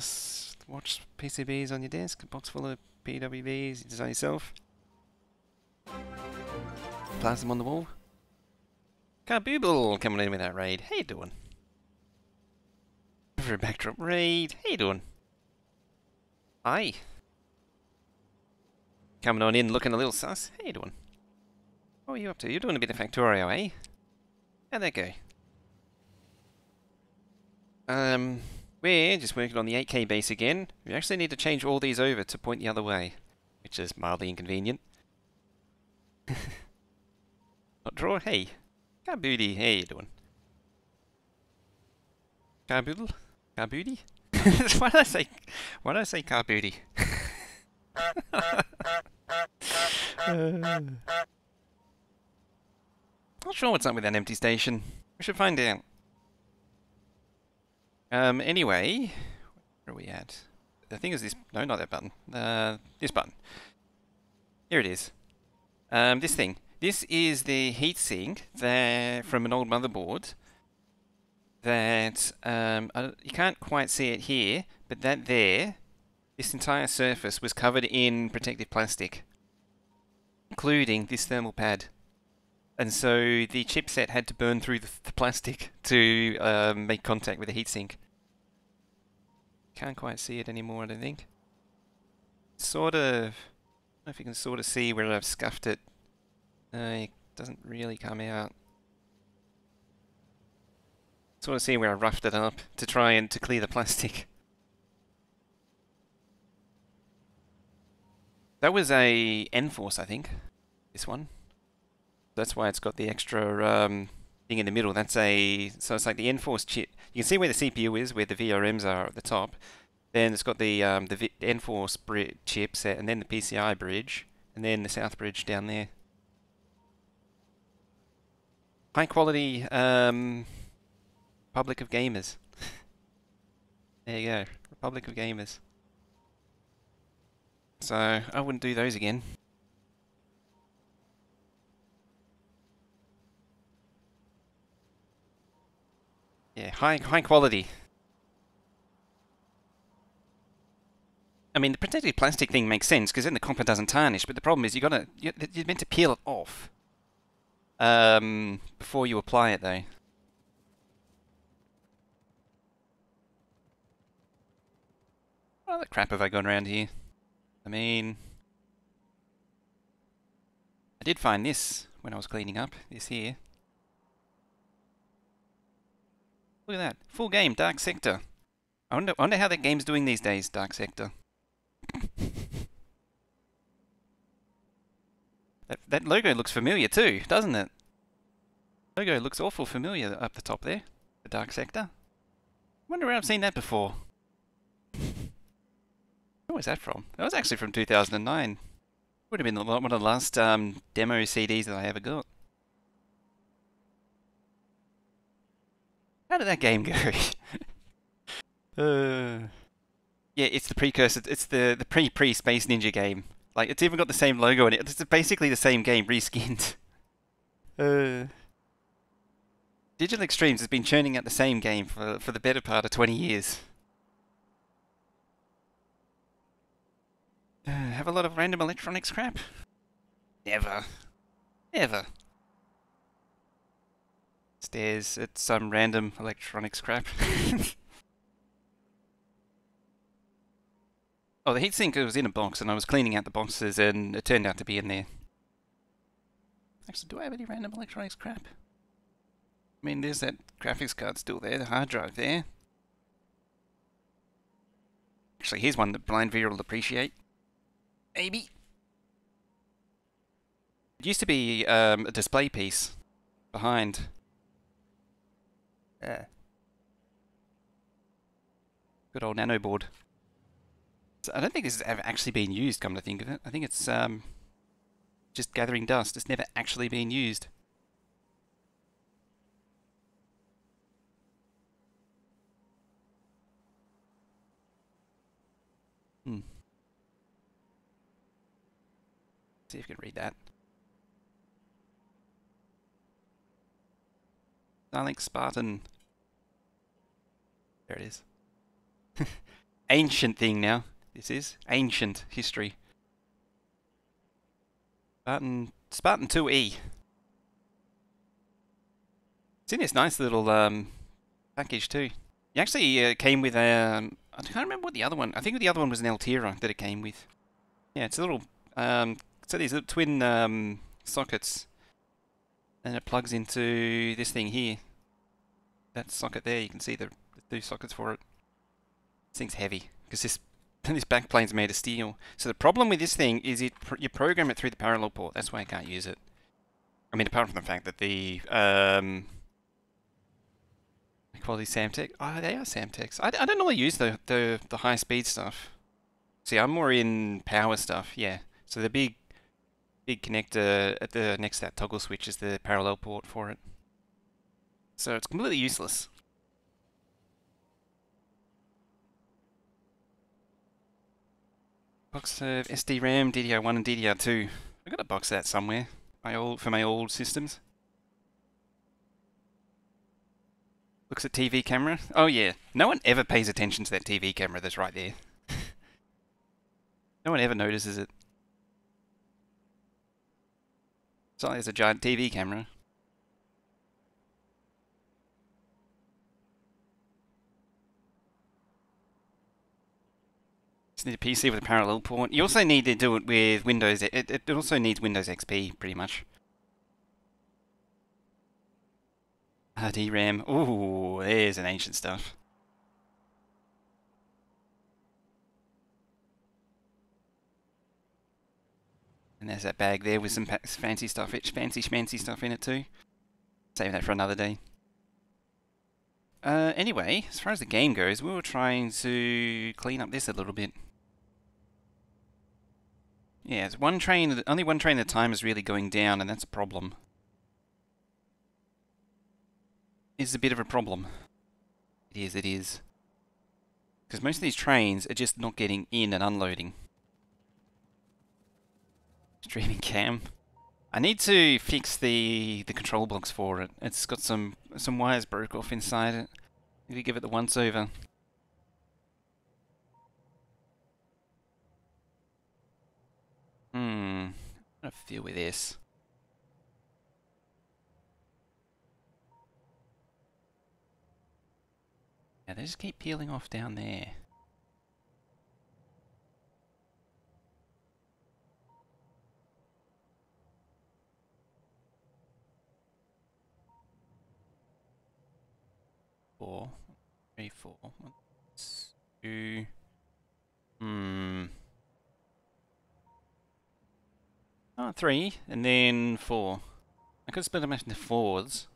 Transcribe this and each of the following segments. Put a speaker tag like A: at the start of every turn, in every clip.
A: SAS watch PCBs on your desk, a box full of PWBs, you design yourself. Plant them on the wall. Carbooble coming in with that raid. How you doing? For a backdrop raid. How you doing? Hi. Coming on in looking a little sus. How you doing? What are you up to? You're doing a bit of Factorio, eh? How'd that go? We're just working on the 8K base again. We actually need to change all these over to point the other way, which is mildly inconvenient. Not draw. Hey. Carboody. How you doing? Carboodle? Carboody? Why did I say Carboody? Not sure what's up with that empty station. We should find out. Anyway, where are we at? The thing is this. No, not that button. This button. Here it is. This thing. This is the heatsink that from an old motherboard. That you can't quite see it here, but that there, this entire surface was covered in protective plastic, including this thermal pad. And so the chipset had to burn through the plastic to make contact with the heatsink. Can't quite see it anymore, I don't think. Sort of. I don't know if you can sort of see where I've scuffed it. It doesn't really come out. Sort of see where I roughed it up to try and to clear the plastic. That was a N-Force, I think. This one. That's why it's got the extra thing in the middle. So it's like the N-Force chip. You can see where the CPU is, where the VRMs are at the top. Then it's got the N-Force chipset, and then the PCI bridge, and then the South bridge down there. High quality Republic of Gamers. There you go, Republic of Gamers. So I wouldn't do those again. Yeah, high quality. I mean, the protective plastic thing makes sense because then the copper doesn't tarnish. But the problem is you're meant to peel it off before you apply it, though. What other crap have I got around here? I mean, I did find this when I was cleaning up. This here. Look at that. Full game, Dark Sector. I wonder how that game's doing these days, Dark Sector. That logo looks familiar too, doesn't it? Logo looks awful familiar up the top there. The Dark Sector. Wonder where I've seen that before. Where was that from? That was actually from 2009. Would have been one of the last demo CDs that I ever got. How did that game go? Yeah, it's the precursor. It's the pre-Space Ninja game. Like, it's even got the same logo in it. It's basically the same game, reskinned. Digital Extremes has been churning out the same game for the better part of 20 years. Have a lot of random electronics crap? Never. Ever. Stares at some random electronics crap. Oh, the heatsink was in a box and I was cleaning out the boxes and it turned out to be in there. Actually, do I have any random electronics crap? I mean, there's that graphics card still there, the hard drive there. Actually, here's one that Blind Vera will appreciate. Maybe. It used to be a display piece behind. Good old nano board. So I don't think this has ever actually been used, come to think of it. I think it's just gathering dust. It's never actually been used. See if you can read that. Starlink Spartan. There it is. ancient thing now. This is ancient history. Spartan 2E. It's in this nice little package too. It actually came with a. I can't remember what the other one. I think the other one was an Altera that it came with. Yeah, it's a little. So these little twin sockets, and it plugs into this thing here. That socket there, you can see the two sockets for it. This thing's heavy because this this backplane's made of steel. So the problem with this thing is you program it through the parallel port. That's why I can't use it. I mean, apart from the fact that the I call these Samtech. Oh, they are Samtechs. I don't normally use the high speed stuff. See, I'm more in power stuff. Yeah. So the big connector at the next to that toggle switch is the parallel port for it. So it's completely useless. Box of SD-RAM, DDR1 and DDR2. I've got a box of that somewhere. For my old systems. Looks at TV camera. Oh yeah, no one ever pays attention to that TV camera that's right there. No one ever notices it. It's not like there's a giant TV camera. Just need a PC with a parallel port. You also need to do it with Windows. It also needs Windows XP, pretty much. DRAM. Ooh, there's an ancient stuff. And there's that bag there with some fancy stuff, fancy schmancy stuff in it too. Save that for another day. Anyway, as far as the game goes, we were trying to clean up this a little bit. Yeah, it's only one train at a time is really going down, and that's a problem. It's a bit of a problem. It is. Because most of these trains are just not getting in and unloading. Streaming cam. I need to fix the control box for it. It's got some wires broke off inside it. Maybe give it the once over. How do I feel with this? Yeah, they just keep peeling off down there. Four, 3, 4, 1, 2. Oh, 3, and then 4. I could split them into 4s.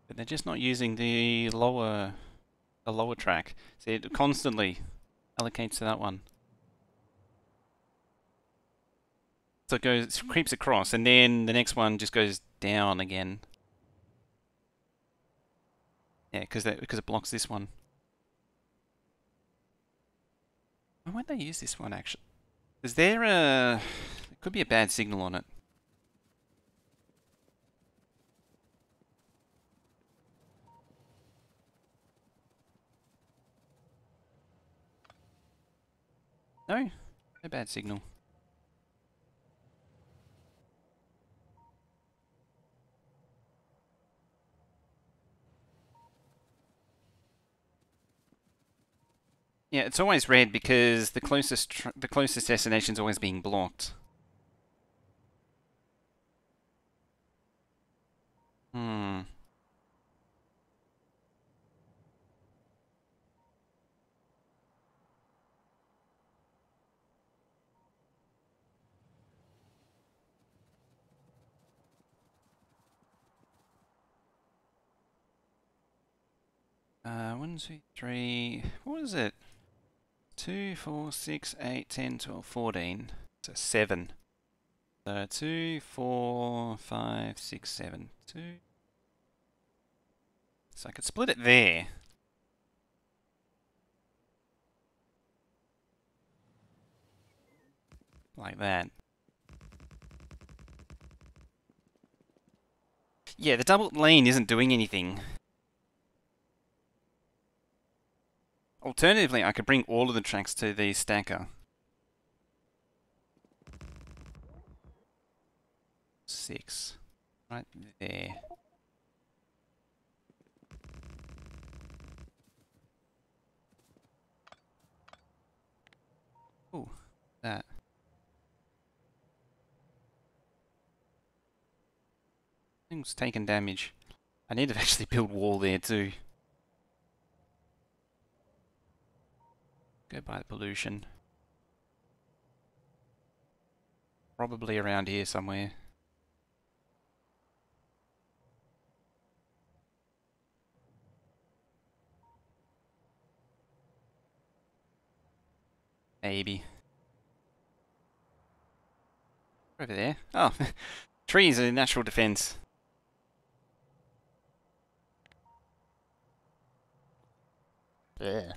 A: But they're just not using the lower track. See, it constantly allocates to that one. So it creeps across, and then the next one just goes down again. Yeah, because it blocks this one. Why won't they use this one actually? Is there a? There could be a bad signal on it. No, no bad signal. Yeah, it's always red because the closest destination's always being blocked. One, 2, 3. What was it? 2, 4, 6, 8, 10, 12, 14. So 7. 2, 4, 5, 6, 7. 2. So I could split it there. Like that. Yeah, the double lane isn't doing anything. Alternatively, I could bring all of the tracks to the stacker. 6. Right there. Ooh, that. Thing's taken damage. I need to actually build wall there too. Go by the pollution. Probably around here somewhere. Maybe. Over there. Oh, trees are natural defense. Yeah.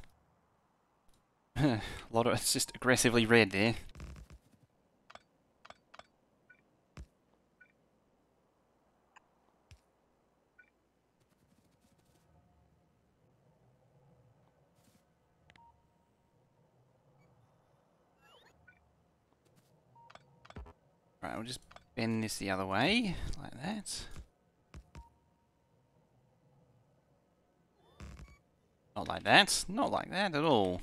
A: A lot of it's just aggressively red there. Right, we'll just bend this the other way, like that. Not like that. Not like that at all.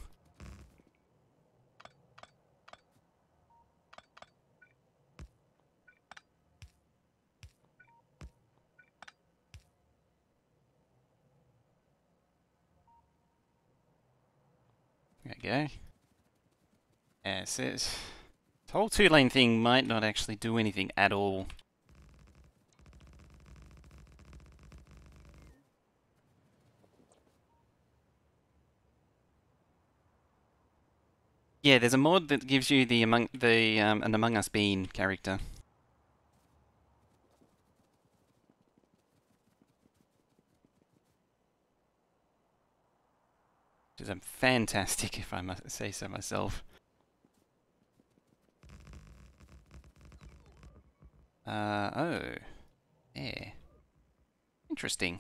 A: There we go. Yeah, so this whole two-lane thing might not actually do anything at all. Yeah, there's a mod that gives you the an Among Us Bean character. Which is fantastic, if I must say so myself. Oh. Yeah. Interesting.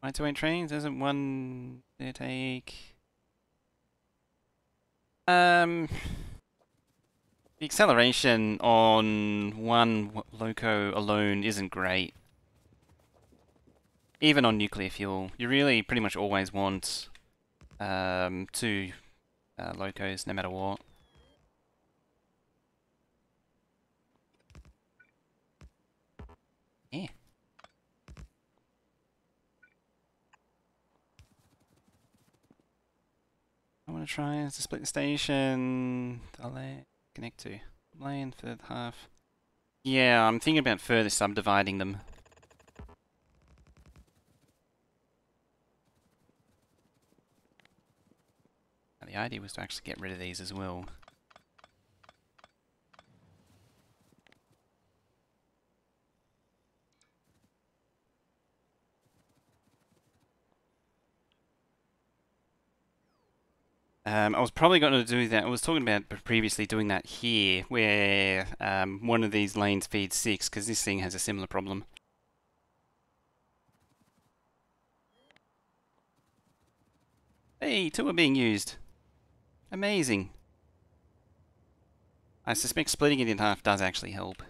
A: Right to 8 trains, doesn't one take... The acceleration on one loco alone isn't great. Even on nuclear fuel, you really pretty much always want 2 locos, no matter what. Yeah. I want to try to split the station. Connect to lane for the half. Yeah, I'm thinking about further subdividing them. And the idea was to actually get rid of these as well. I was probably going to do that. I was talking about previously doing that here, where one of these lanes feeds 6, because this thing has a similar problem. Hey, 2 are being used. Amazing. I suspect splitting it in half does actually help.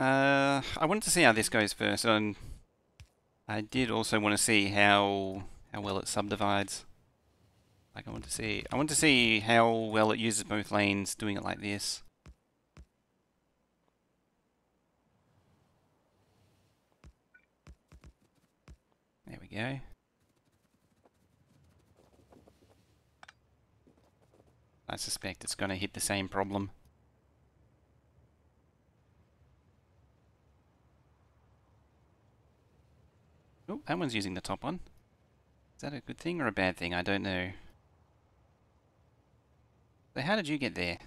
A: I wanted to see how this goes first, and I did also want to see how well it subdivides. Like I want to see how well it uses both lanes doing it like this. There we go. I suspect it's going to hit the same problem. Oh, that one's using the top one. Is that a good thing or a bad thing? I don't know. So how did you get there?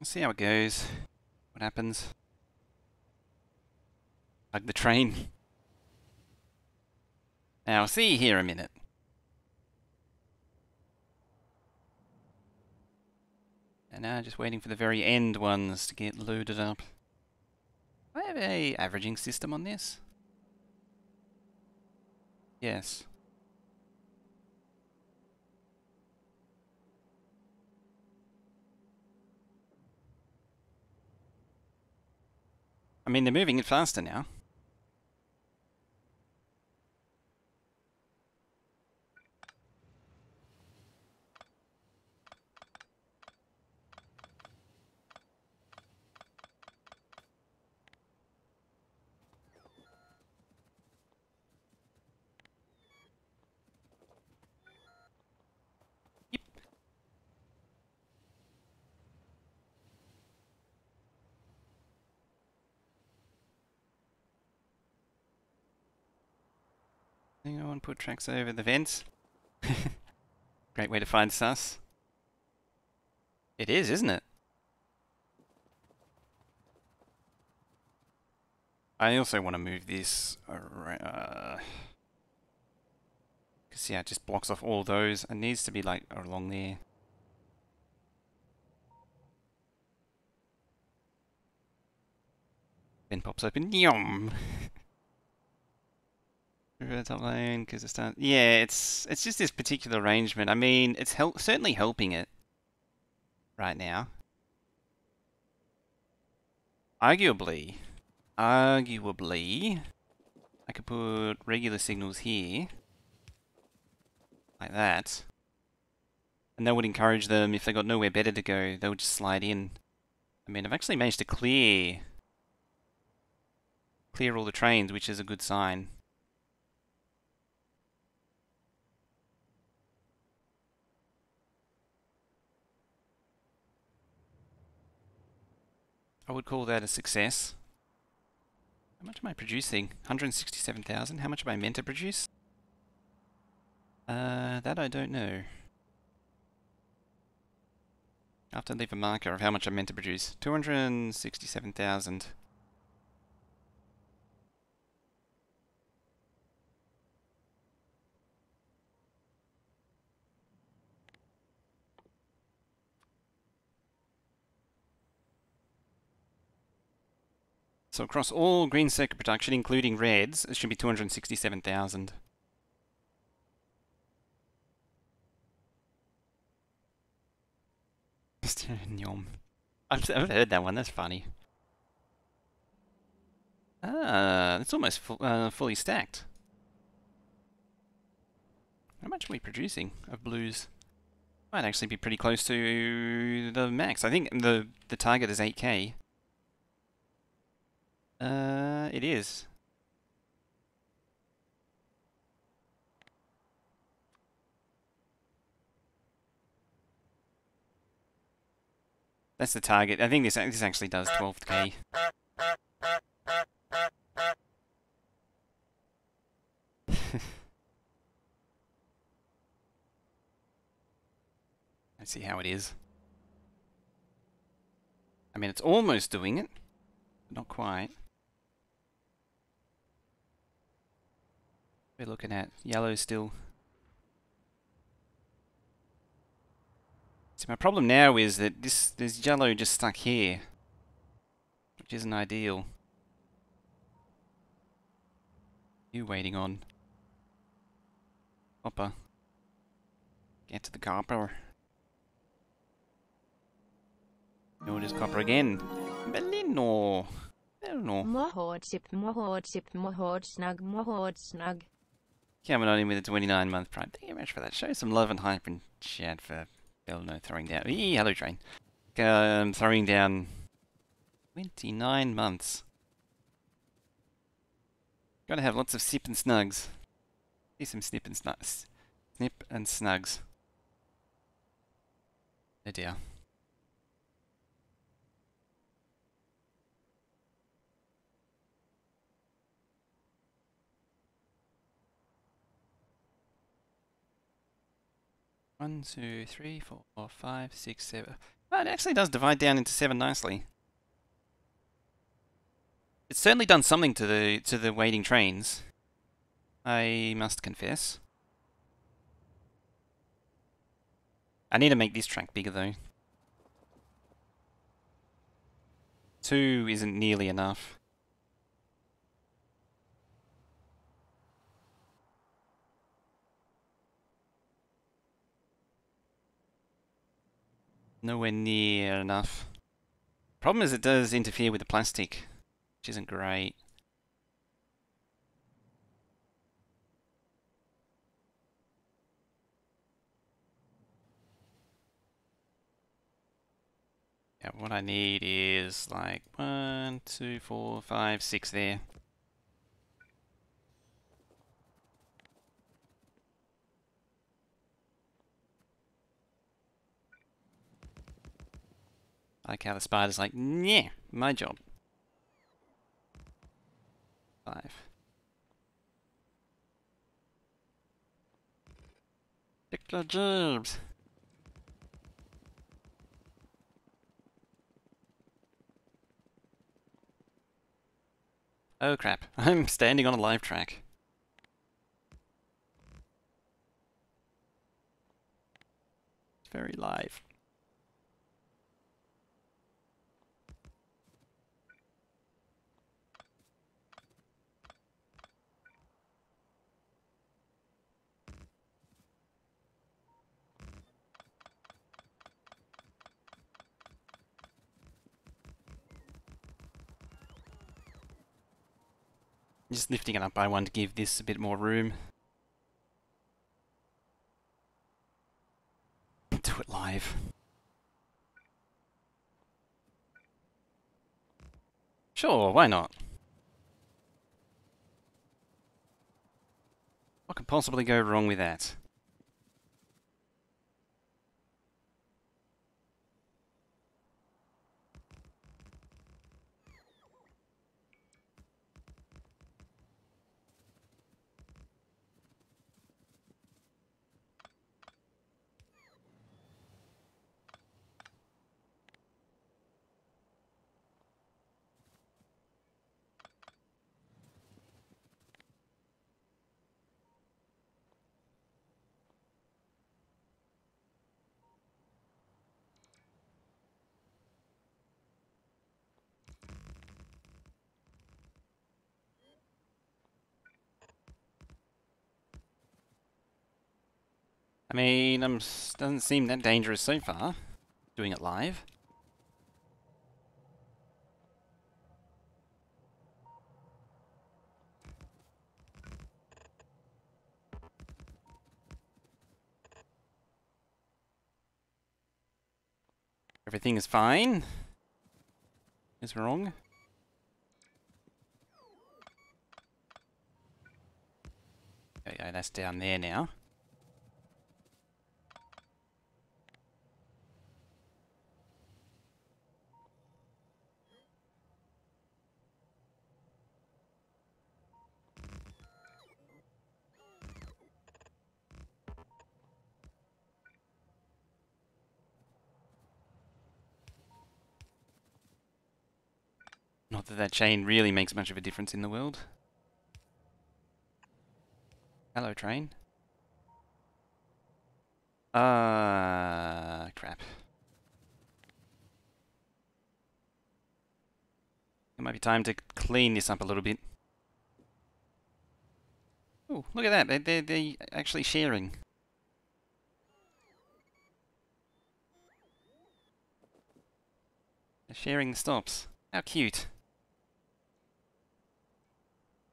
A: Let's see how it goes. What happens? Hug the train. Now, see here a minute. And now just waiting for the very end ones to get loaded up. Do I have a averaging system on this? Yes. I mean, they're moving it faster now. Yep. Hang on, put tracks over the vents. Great way to find sus. It is, isn't it? I also want to move this around. Because, yeah, it just blocks off all those. It needs to be, like, along there. Then pops open. Yum! Top lane, because it's done. Yeah, it's just this particular arrangement. I mean, it's certainly helping it right now. Arguably, I could put regular signals here, like that, and that would encourage them, if they got nowhere better to go, they would just slide in. I mean, I've actually managed to clear all the trains, which is a good sign. I would call that a success. How much am I producing? 167,000? How much am I meant to produce? That I don't know. I have to leave a marker of how much I'm meant to produce. 267,000. So across all green circuit production, including reds, it should be 267,000. Yum. I've heard that one, that's funny. Ah, it's almost fully stacked. How much are we producing of blues? Might actually be pretty close to the max. I think the target is 8k. It is. That's the target. I think this actually does 12k. Let's see how it is. I mean, it's almost doing it, but not quite. We're looking at yellow still. See, my problem now is that there's yellow just stuck here, which isn't ideal. You waiting on? Copper. Get to the copper. No, it is copper again. Belino. Belino.
B: Mohod snug.
A: Coming on in with a 29-month prime. Thank you very much for that. Show some love and hype in chat for Belino throwing down. Eee, hello train. throwing down 29 months. Gotta have lots of sip and snugs. See some snip and snugs. Snip and snugs. Oh dear. One, two, three, four, five, six, seven. Oh, it actually does divide down into 7 nicely. It's certainly done something to the waiting trains, I must confess. I need to make this track bigger though. 2 isn't nearly enough. Nowhere near enough. Problem is it does interfere with the plastic, which isn't great. Yeah, what I need is like 1, 2, 4, 5, 6 there. I like how the spider's like, yeah, my job. 5. Particular jobs. Oh crap, I'm standing on a live track. It's very live. Just lifting it up by 1 to give this a bit more room. Do it live. Sure, why not? What could possibly go wrong with that? I mean, doesn't seem that dangerous so far, doing it live. Everything is fine. Is wrong. Okay, that's down there now. Not that that chain really makes much of a difference in the world. Hello, train. Crap. It might be time to clean this up a little bit. Oh, look at that. They're actually sharing. They're sharing the stops. How cute.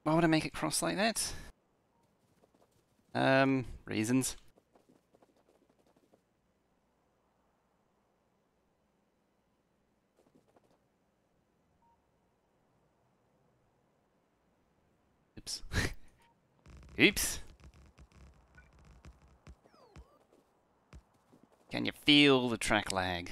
A: Why would I make it cross like that? Reasons. Oops. Oops. Can you feel the track lag?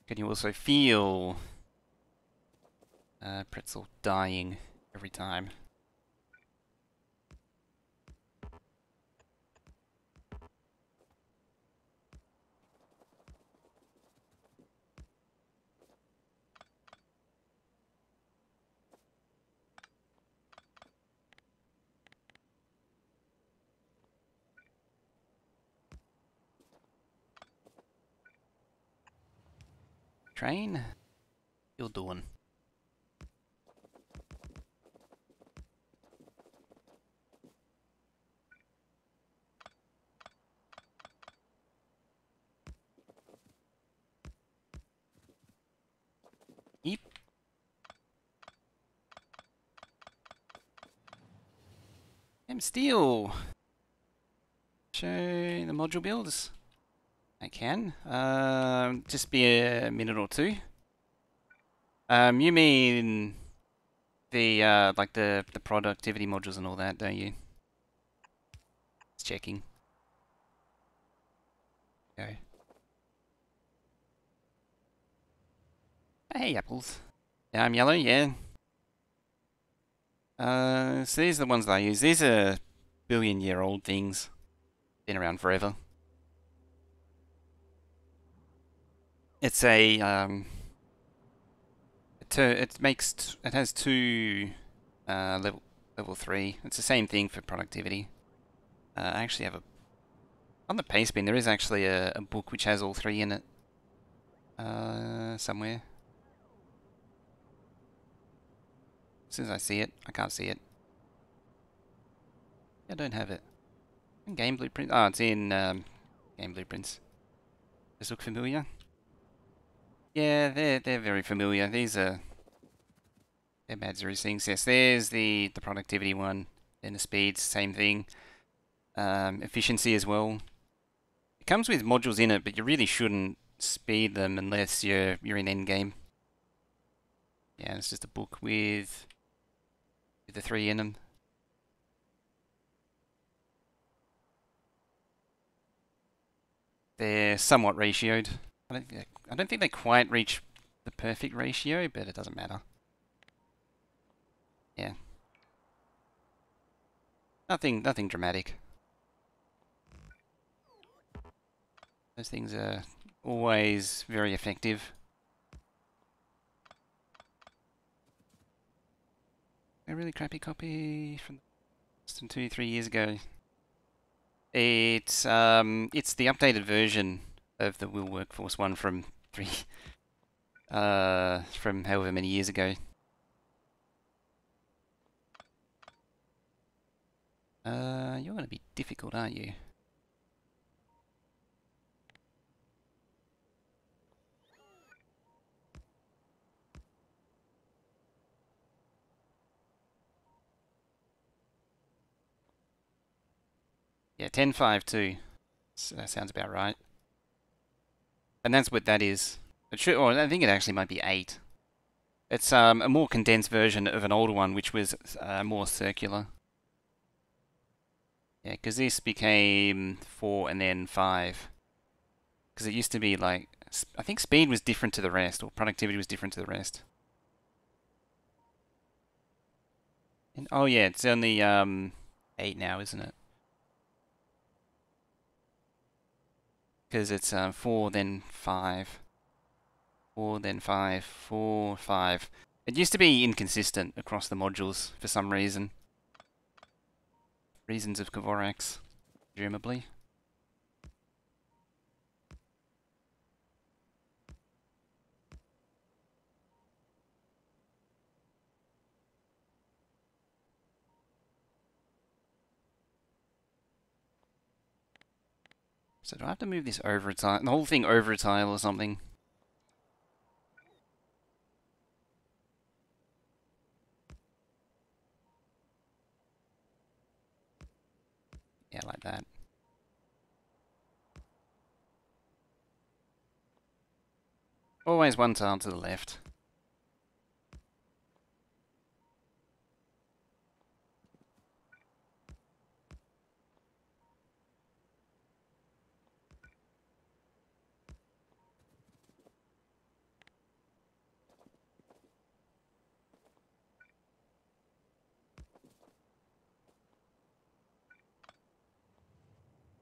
A: Can you also feel pretzel dying every time? Train? You're doing. Yep. I'm still show the module builds. I can. Just be a minute or two. You mean the like the productivity modules and all that, don't you? Just checking. Okay. Hey, apples. Yeah, I'm yellow. Yeah. So these are the ones that I use. These are billion-year-old things. Been around forever. It's a it has two level 3. It's the same thing for productivity. I actually have on the paste bin there is actually a book which has all three in it. Somewhere. As soon as I see it, I can't see it. I don't have it. Game blueprint. Oh, it's in game blueprints. Does look familiar? Yeah, they're very familiar. These are they're bad series things. Yes, there's the productivity one, then the speed, same thing. Efficiency as well. It comes with modules in it, but you really shouldn't speed them unless you're in endgame. Yeah, it's just a book with the three in them. They're somewhat ratioed. I don't think they quite reach the perfect ratio, but it doesn't matter. Yeah. Nothing dramatic. Those things are always very effective. A really crappy copy from 2-3 years ago. It's the updated version of the Will Workforce one from from however many years ago. You're gonna be difficult, aren't you? Yeah, 10.5.2. So that sounds about right. And that's what that is. It should, or I think it actually might be 8. It's a more condensed version of an older one, which was more circular. Yeah, because this became 4 and then 5. Because it used to be like, I think speed was different to the rest, or productivity was different to the rest. And, oh yeah, it's only 8 now, isn't it? Because it's 4, then 5. 4, then 5. 4, 5. It used to be inconsistent across the modules for some reason. Reasons of Dvorak's, presumably. So do I have to move this over a tile? The whole thing over a tile or something? Yeah, like that. Always one tile to the left.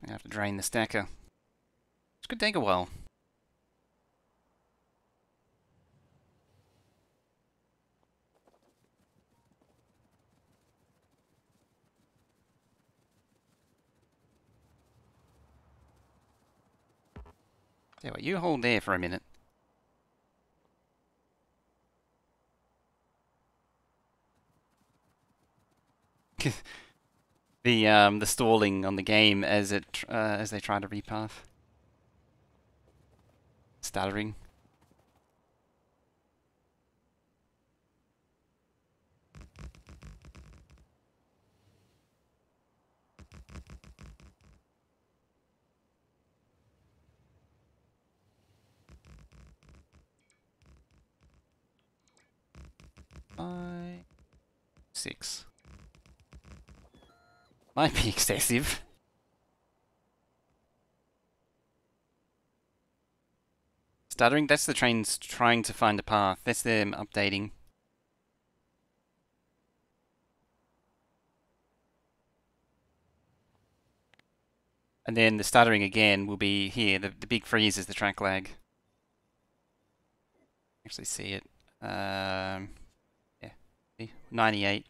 A: I have to drain the stacker. This could take a while. Tell you what, you hold there for a minute. The stalling on the game as they try to repath. Stuttering. Five, 6. Might be excessive. Stuttering, that's the trains trying to find a path. That's them updating. And then the stuttering again will be here. The big freeze is the track lag. Actually see it. Yeah, see? 98.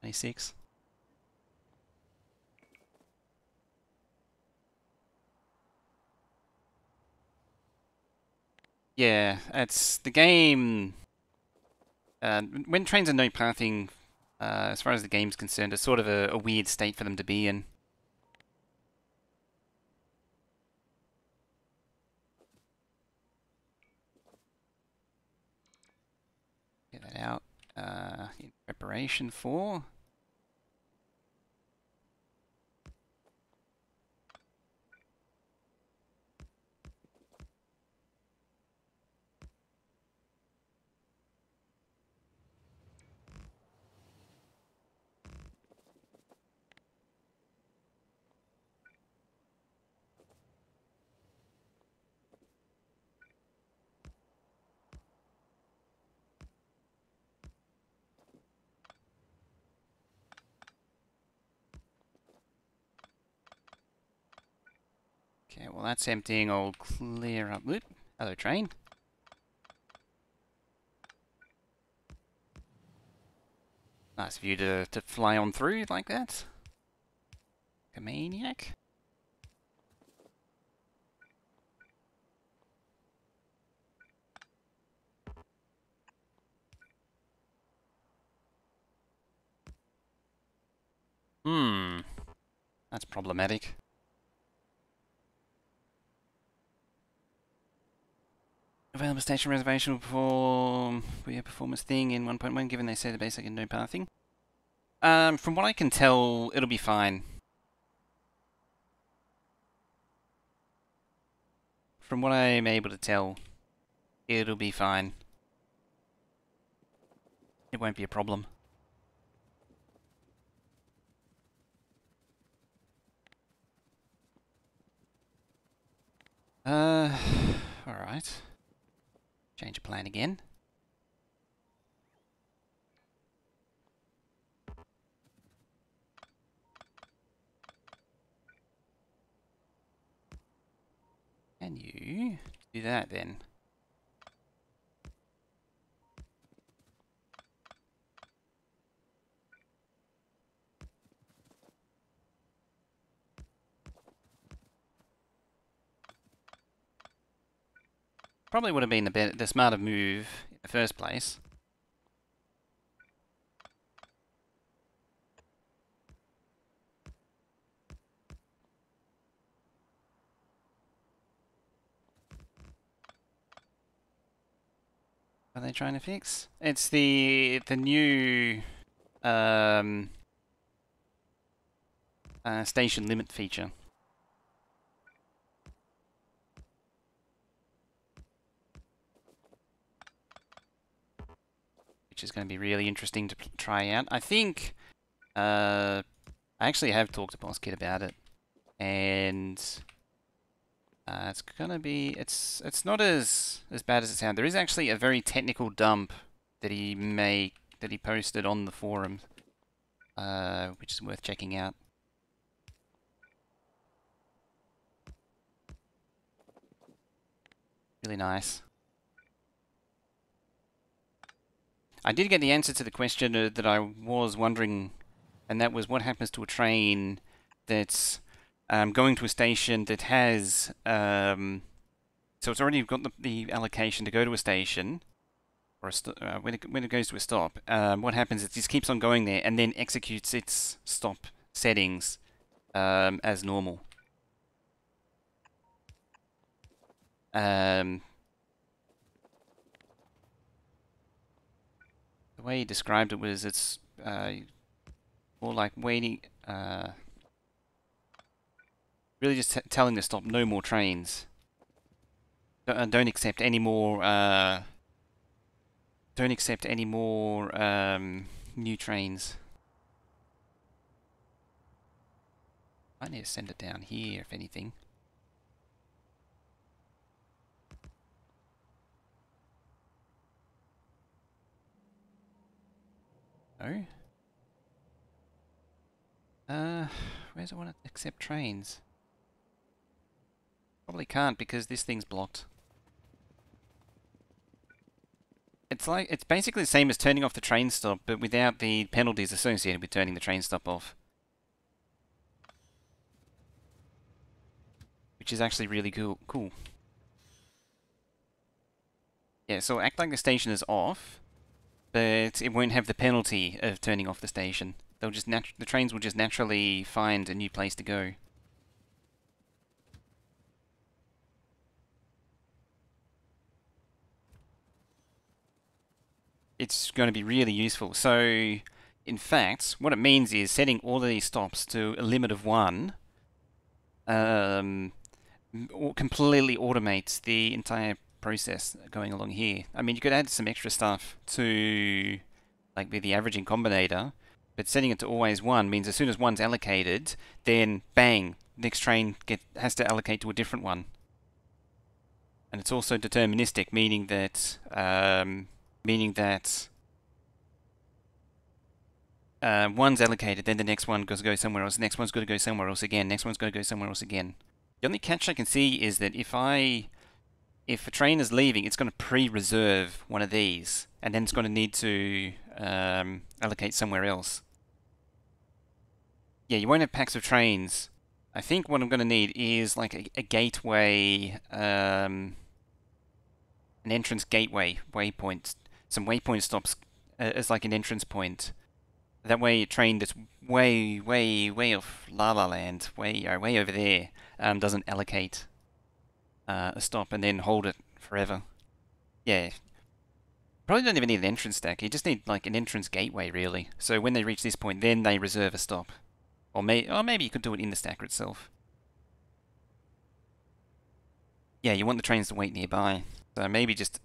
A: 96. Yeah, it's the game. When trains are no pathing, as far as the game's concerned, it's sort of a weird state for them to be in. Get that out in preparation for. Okay, well that's emptying. I'll clear up. Whoop. Hello, train. Nice of you to fly on through like that. Like a maniac. That's problematic. Available station reservation will be a performance thing in 1.1, given they say the basic and no pathing. From what I can tell, it'll be fine. From what I'm able to tell, it'll be fine. It won't be a problem. Alright. Change of plan again. Can you do that then? Probably would have been the smarter move in the first place. Are they trying to fix? It's the new station limit feature. which is going to be really interesting to try out. I think I actually have talked to BossKit about it, and it's gonna be it's not as bad as it sounds. There is actually a very technical dump that he posted on the forum, which is worth checking out. Really nice. I did get the answer to the question that I was wondering, and that was what happens to a train that's going to a station that has so it's already got the allocation to go to a station, or when it goes to a stop. What happens is it just keeps on going there and then executes its stop settings as normal. The way he described it was it's more like waiting, really just telling the stop no more trains. Don't accept any more. Don't accept any more new trains. I need to send it down here, if anything. No. Where's I want to accept trains? Probably can't because this thing's blocked. It's basically the same as turning off the train stop, but without the penalties associated with turning the train stop off. Which is actually really cool. Yeah, so act like the station is off, but it won't have the penalty of turning off the station. They'll just the trains will just naturally find a new place to go. It's going to be really useful. So, in fact, what it means is setting all of these stops to a limit of 1 completely automates the entire process going along here. I mean, you could add some extra stuff to, like with the averaging combinator, but setting it to always 1 means as soon as one's allocated, then bang, next train has to allocate to a different one. And it's also deterministic, meaning that one's allocated, then the next one goes to go somewhere else, the next one's got to go somewhere else again, next one's got to go somewhere else again. The only catch I can see is that if a train is leaving, it's going to pre-reserve one of these, and then it's going to need to allocate somewhere else. Yeah, you won't have packs of trains. I think what I'm going to need is like a gateway, an entrance gateway waypoint, some waypoint stops as like an entrance point. That way, a train that's way off La La Land, way over there, doesn't allocate a stop and then hold it forever. Yeah, probably don't even need an entrance stack. You just need like an entrance gateway, really. So when they reach this point, then they reserve a stop, or maybe you could do it in the stacker itself. Yeah, you want the trains to wait nearby, so maybe just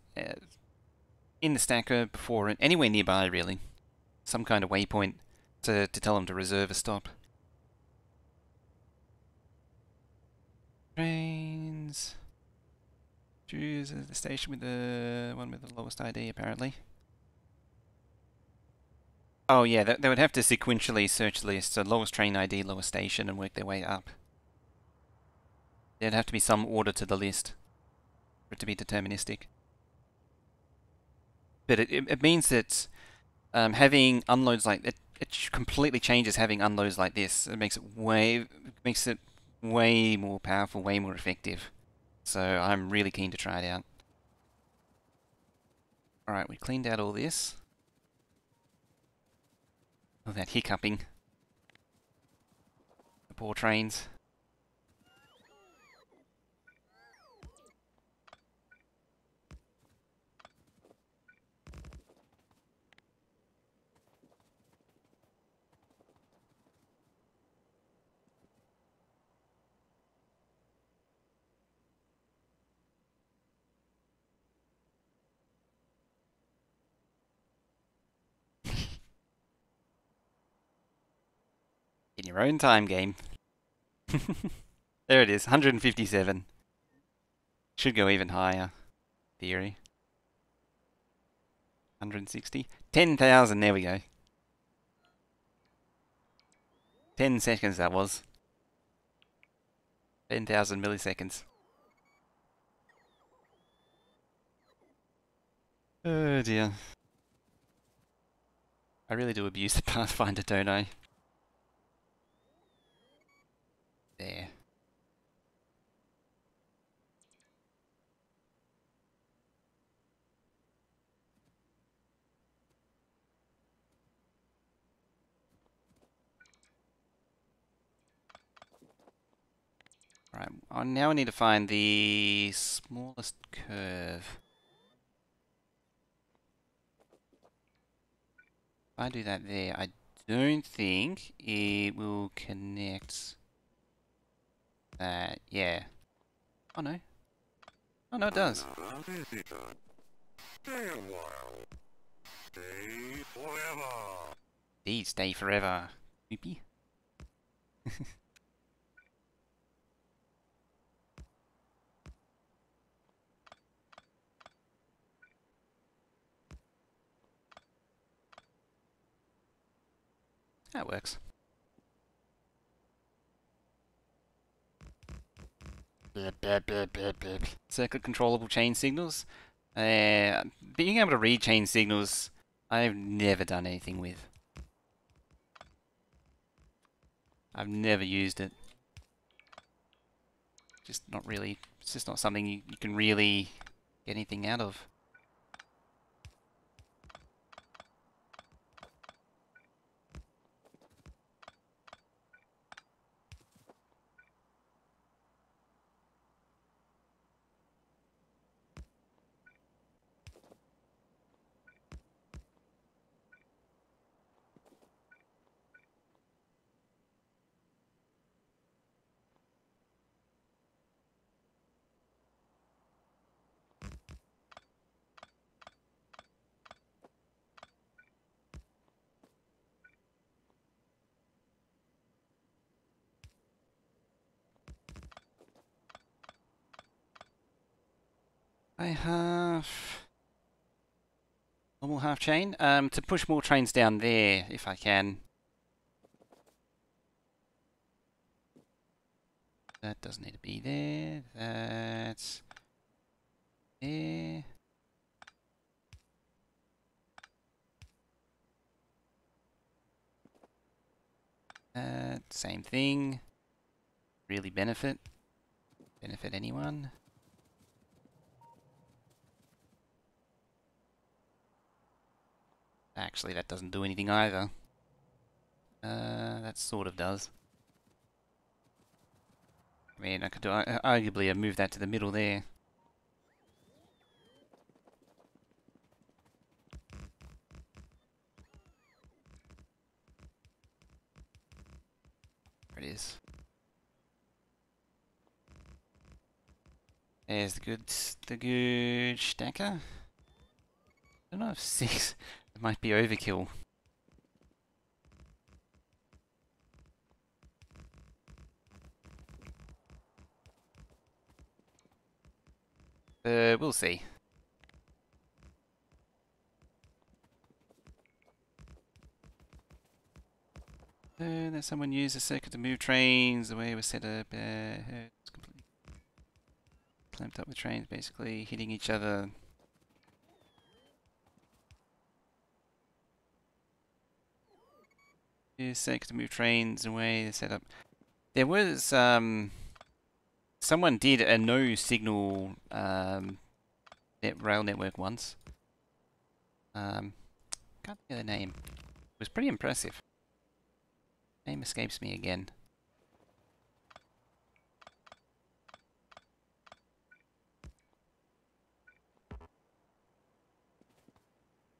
A: in the stacker before it, anywhere nearby, really. Some kind of waypoint to tell them to reserve a stop. Trains. Choose the station with the one with the lowest ID, apparently. Oh yeah, they would have to sequentially search the list, so lowest train ID, lowest station, and work their way up. There'd have to be some order to the list for it to be deterministic. But it means that having unloads like it completely changes having unloads like this. It makes it way more powerful, way more effective. So I'm really keen to try it out. Alright, we cleaned out all this. All that hiccuping. The poor trains. in your own time, game. There it is, 157. Should go even higher, theory. 160. 10,000, there we go. 10 seconds that was. 10,000 milliseconds. Oh dear. I really do abuse the Pathfinder, don't I? There. Right, now I need to find the smallest curve. If I do that there, I don't think it will connect that. Yeah. Oh no. Oh no, it does. Stay a while. Stay forever. Indeed, stay forever. Creepy. That works. Circuit controllable chain signals. Being able to read chain signals, I've never done anything with. I've never used it. Just not really. It's just not something you can really get anything out of. I have normal half chain. To push more trains down there, if I can. That doesn't need to be there. That's there. Same thing. Really benefit. Benefit anyone. Actually, that doesn't do anything either. That sort of does. I mean, I could do, arguably move that to the middle there. There it is. There's the good stacker. I don't know if 6 it might be overkill. We'll see. There's someone used a circuit to move trains. The way it was set up, it's completely clamped up with trains, basically hitting each other. Use circuit to move trains away. The setup. There was someone did a no signal rail network once. Can't think of the name. It was pretty impressive. Name escapes me again.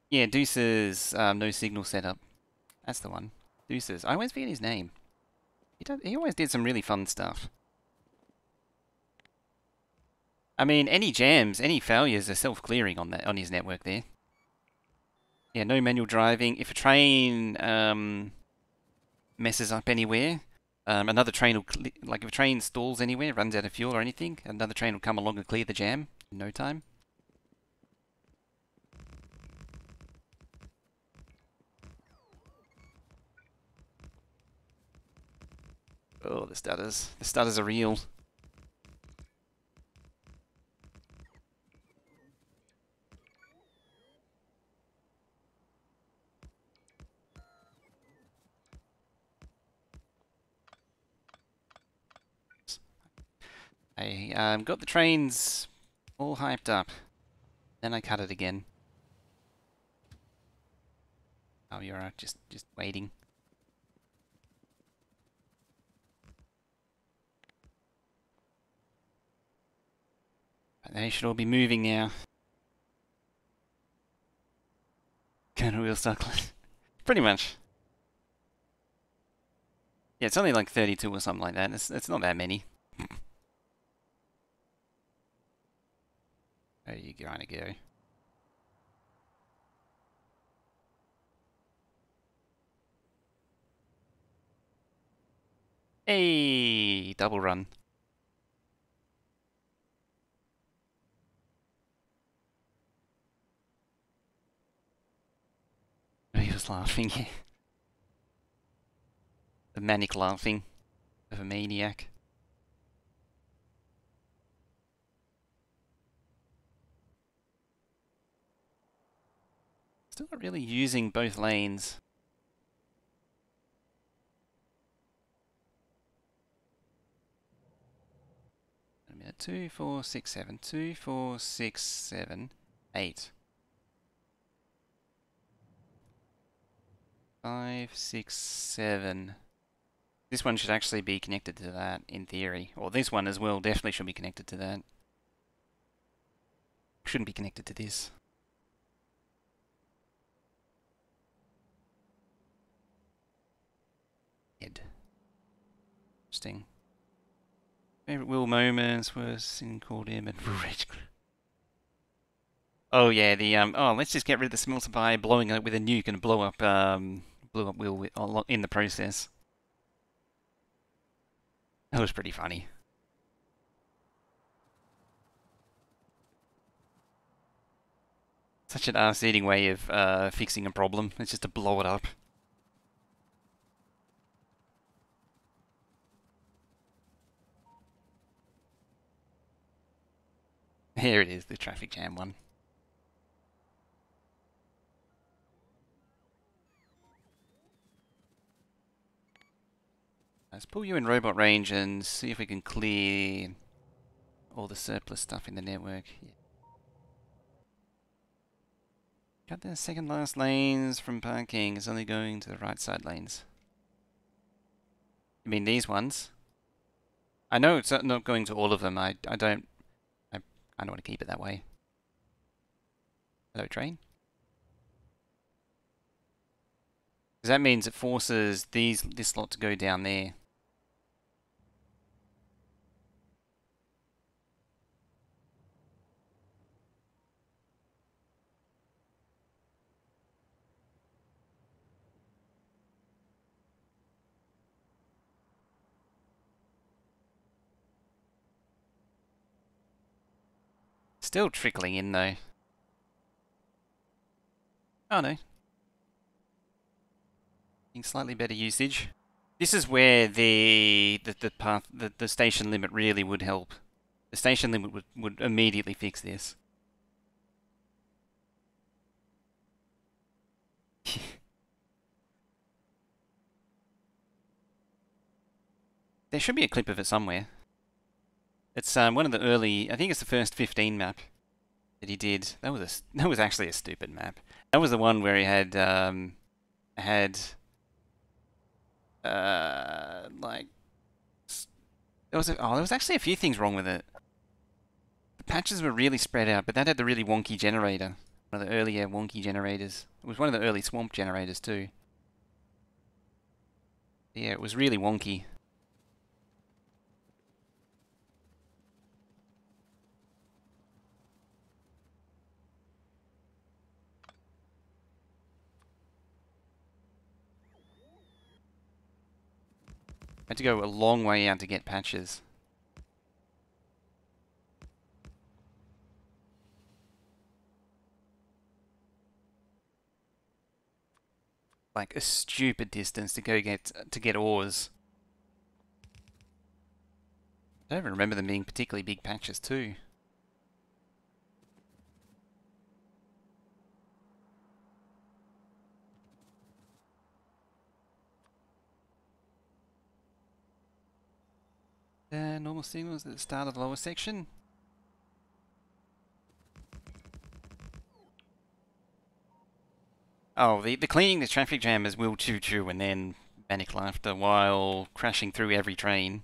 A: Yeah, Deuce's no signal setup. That's the one. Deuce's. I always forget his name. He always did some really fun stuff. I mean, any jams, any failures are self-clearing on his network there. Yeah, no manual driving. If a train messes up anywhere, another train will, like if a train stalls anywhere, runs out of fuel or anything, another train will come along and clear the jam in no time. Oh, the stutters. The stutters are real. I got the trains all hyped up. Then I cut it again. Oh, you're right, just waiting. They should all be moving now. Colonel Wheel Suckler. Pretty much. Yeah, it's only like 32 or something like that. It's not that many. Where are you trying to go? Hey, double run. He was laughing. The manic laughing of a maniac. Still not really using both lanes. Wait a minute. 2, 4, 6, 7. 2, 4, 6, 7, 8. 5, 6, 7. This one should actually be connected to that, in theory. Or this one as well definitely should be connected to that. Shouldn't be connected to this. Head. Interesting. Favorite Will moments was in called him and rage. Oh yeah, oh, let's just get rid of the smelter by blowing it with a nuke and blew up Will in the process. That was pretty funny. Such an ass-eating way of fixing a problem. It's just to blow it up. Here it is, the traffic jam one. Let's pull you in robot range and see if we can clear all the surplus stuff in the network. Yeah. Cut the second last lanes from parking. It's only going to the right side lanes. You mean these ones? I know it's not going to all of them. I don't want to keep it that way. Hello, train. Because that means it forces this lot to go down there. Still trickling in though. Oh no. Slightly better usage. This is where the station limit really would help. The station limit would immediately fix this. There should be a clip of it somewhere. It's one of the early. I think it's the first 15 map that he did. That was actually a stupid map. That was the one where he had like there was actually a few things wrong with it. The patches were really spread out, but that had the really wonky generator. One of the earlier wonky generators. It was one of the early swamp generators too. Yeah, it was really wonky. had to go a long way out to get patches. Like a stupid distance to go get ores. I don't even remember them being particularly big patches too. Normal signals at the start of the lower section. Oh, the cleaning the traffic jam is Will Choo Choo and then Manic Laughter while crashing through every train.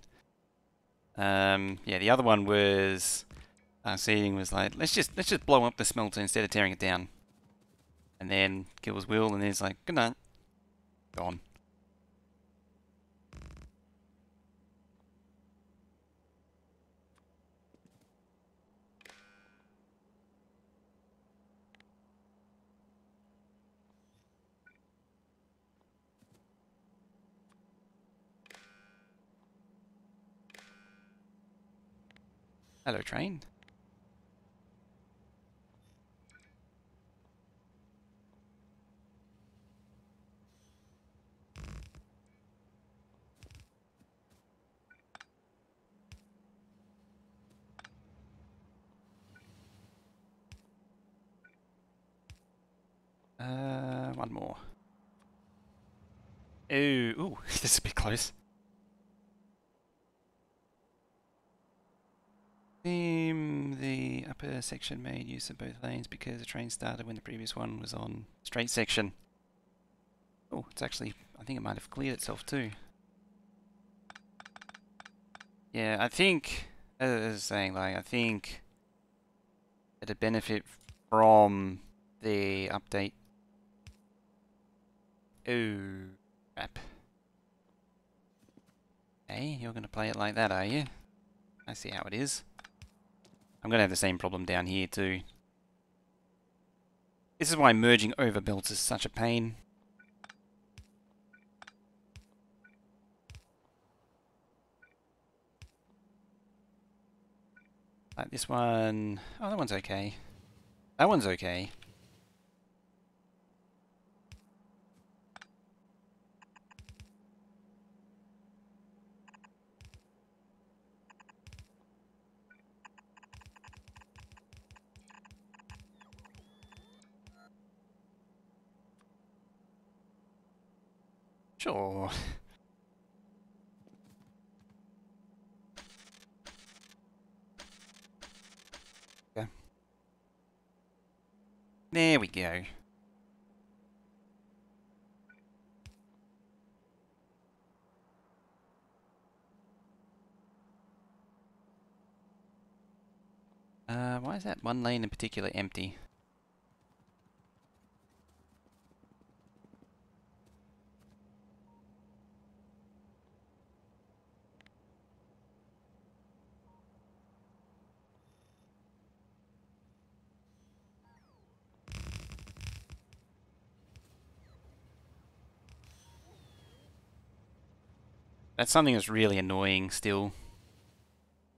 A: Yeah, the other one was seeing was like let's just blow up the smelter instead of tearing it down. And then kills Will and then it's like good night, gone. Hello, train. One more. Ooh, this is a bit close. The upper section made use of both lanes because the train started when the previous one was on straight section. Oh, it's actually, I think it might have cleared itself too. Yeah, I think, as I was saying, like, I think it'd benefit from the update. Oh, crap. Hey, you're going to play it like that, are you? I see how it is. I'm going to have the same problem down here too. This is why merging over belts is such a pain. Like this one... Oh, that one's okay. That one's okay. Sure. Okay. There we go. Why is that one lane in particular empty? That's something that's really annoying still.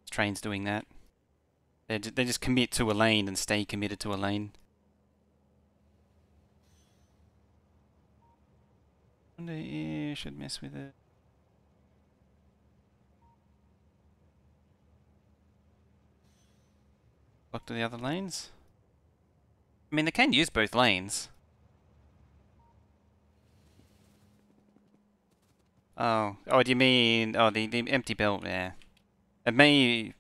A: Trains doing that. They just commit to a lane and stay committed to a lane. Wonder if I should mess with it. Block to the other lanes? I mean, they can use both lanes. Oh, do you mean... Oh, the empty belt, yeah. It may...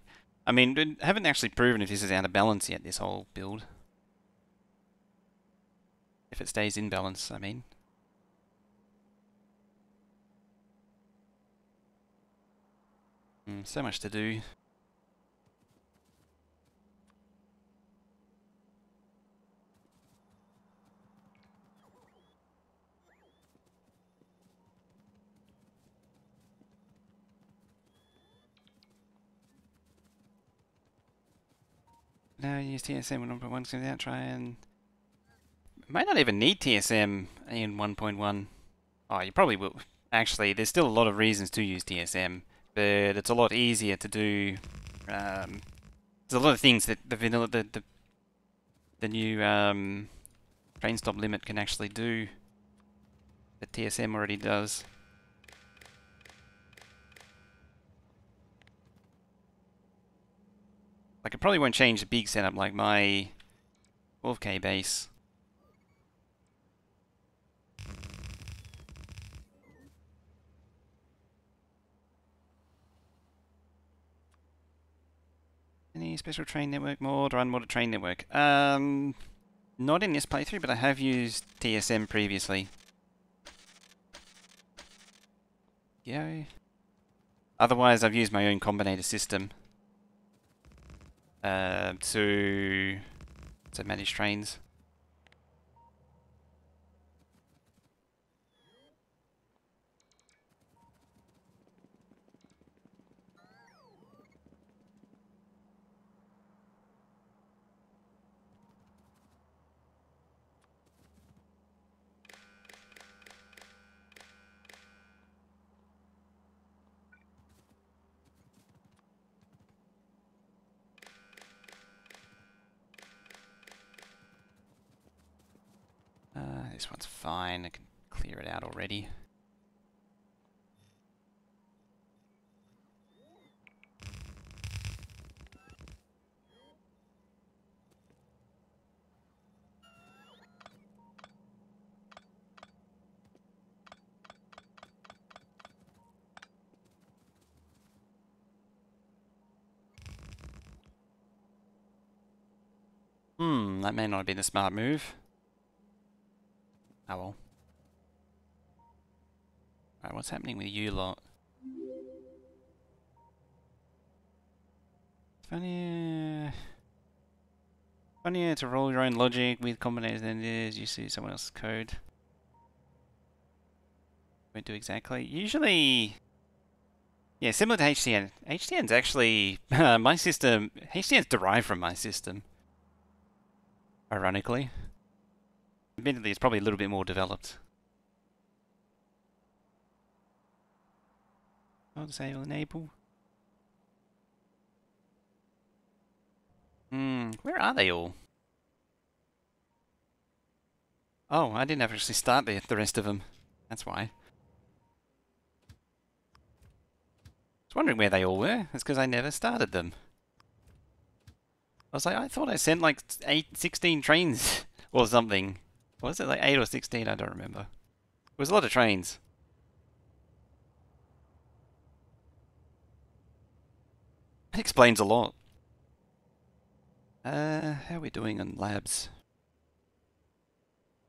A: I mean, we haven't actually proven if this is out of balance yet, this whole build. If it stays in balance, I mean. So much to do. Now use TSM when 1.1 comes out, try and... Might not even need TSM in 1.1. Oh, you probably will. Actually, there's still a lot of reasons to use TSM, but it's a lot easier to do. There's a lot of things that the vanilla, the new train stop limit can actually do that TSM already does. Like, it probably won't change the big setup, like my 12K base. Any special train network mod or unmodded train network? Not in this playthrough, but I have used TSM previously. Yeah. Otherwise, I've used my own combinator system to manage trains. This one's fine. I can clear it out already. That may not have been a smart move. Oh well. Alright, what's happening with you lot? Funnier to roll your own logic with combinators than it is you see someone else's code. Won't do exactly. Usually, yeah, similar to HTN. HTN's actually my system. HTN's derived from my system. Ironically, admittedly, it's probably a little bit more developed. I'll disable enable. Where are they all? Oh, I didn't actually start the rest of them. That's why. I was wondering where they all were. It's because I never started them. I was like, I thought I sent like 16 trains or something. Was it like 8 or 16? I don't remember. It was a lot of trains. That explains a lot. How are we doing on labs?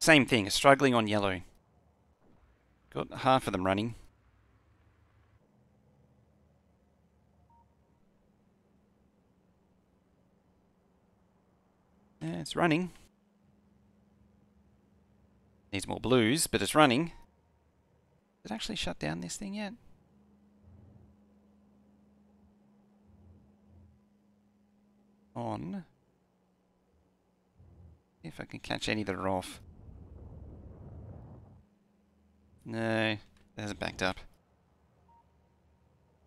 A: Same thing, struggling on yellow. Got half of them running. Yeah, it's running. Needs more blues, but it's running. Did it actually shut down this thing yet? On. See if I can catch any that are off. No, it hasn't backed up.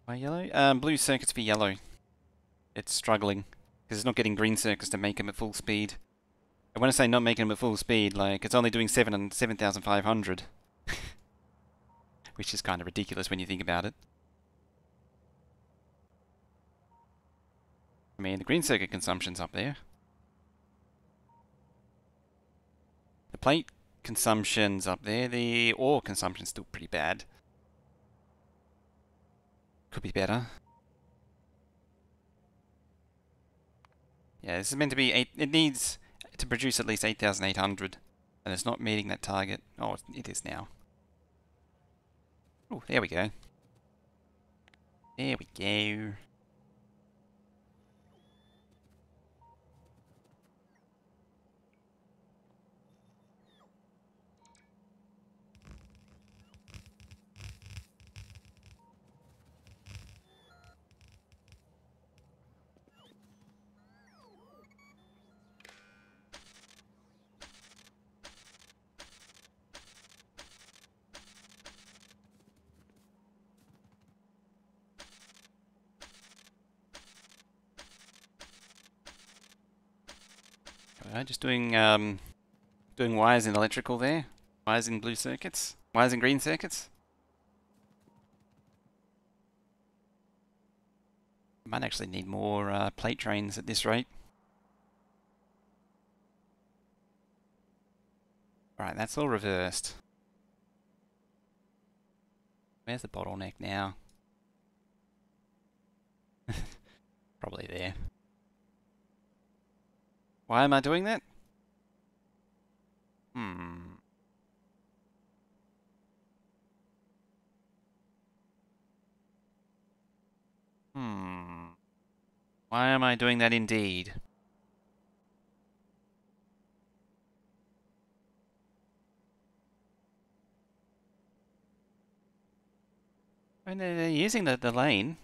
A: Why yellow? Blue circuits for yellow. It's struggling because it's not getting green circuits to make them at full speed. And when I say not making them at full speed, like it's only doing 7,500, which is kind of ridiculous when you think about it. I mean, the green circuit consumption's up there. The plate consumption's up there. The ore consumption's still pretty bad. Could be better. Yeah, this is meant to be 8. It needs to produce at least 8,800, and it's not meeting that target. Oh, it is now. Oh, there we go. There we go. Just doing doing wires in electrical there. Wires in blue circuits. Wires in green circuits. Might actually need more plate trains at this rate. Alright, that's all reversed. Where's the bottleneck now? Probably there. Why am I doing that? Why am I doing that indeed? I mean, they're using the lane.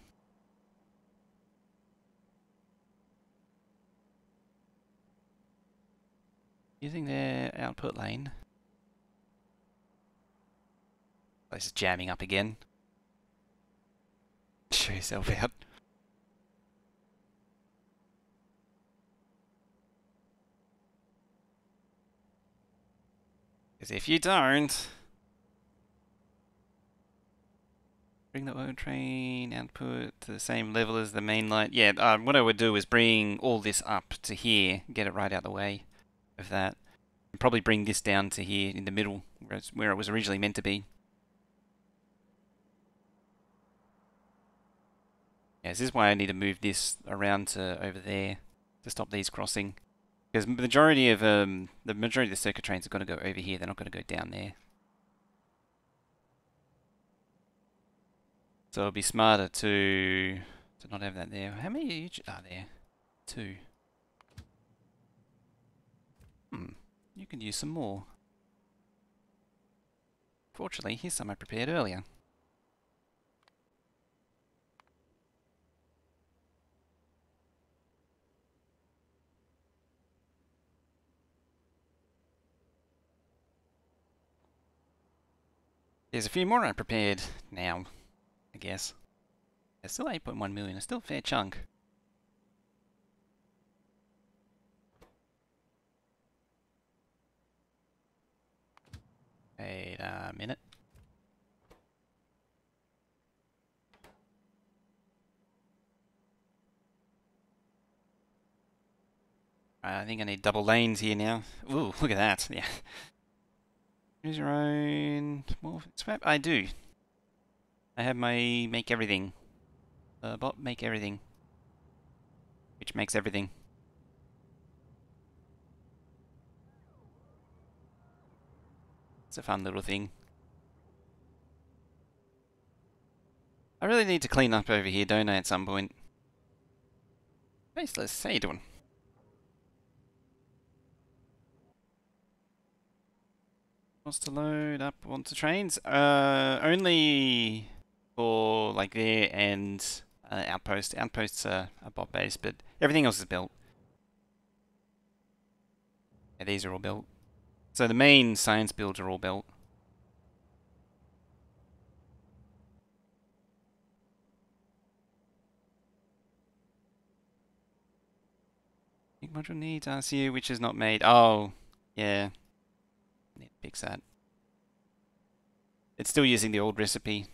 A: Using their output lane. This is jamming up again. Show yourself out. Because if you don't... Bring the oil train output to the same level as the main line. Yeah, what I would do is bring all this up to here, get it right out the way of that. And probably bring this down to here in the middle, where it was originally meant to be. Yeah, this is why I need to move this around to over there to stop these crossing. Because the majority of the circuit trains are going to go over here, they're not going to go down there. So it'll be smarter to not have that there. How many are there? 2. You can use some more. Fortunately, here's some I prepared earlier. There's a few more I prepared now, I guess. There's still 8.1 million, it's still a fair chunk. Wait a minute. I think I need double lanes here now. Ooh, look at that. Yeah. Use your own more swap. I do. I have my make everything. Bot make everything. Which makes everything. It's a fun little thing. I really need to clean up over here, don't I, at some point? Faceless, how you doing? Wants to load up onto trains? Only for like there and outpost. Outposts are bot based, but everything else is built. Yeah, these are all built. So the main science builds are all built. Module needs RCU, which is not made. Oh, yeah. Need to fix that. It's still using the old recipe.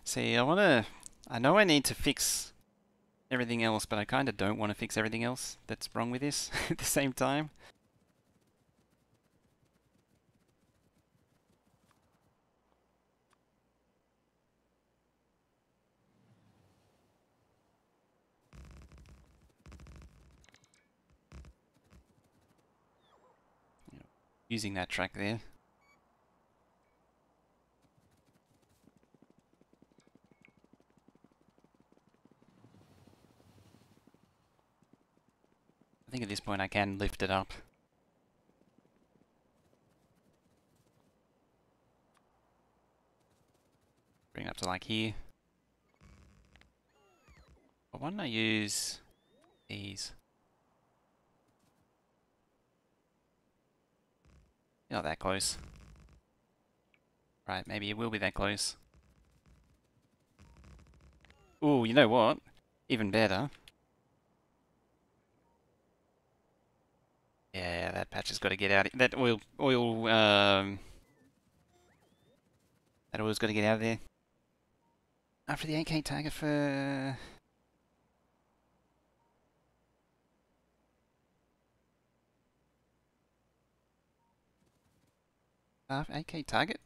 A: See, I know I need to fix everything else, but I kind of don't want to fix everything else that's wrong with this at the same time. Using that track there. I think at this point I can lift it up. Bring it up to like here. But why don't I use these? Not that close. Right, maybe it will be that close. Ooh, you know what? Even better. Yeah, that patch has got to get out. That oil's got to get out of there. After the 8K target for... 8K target?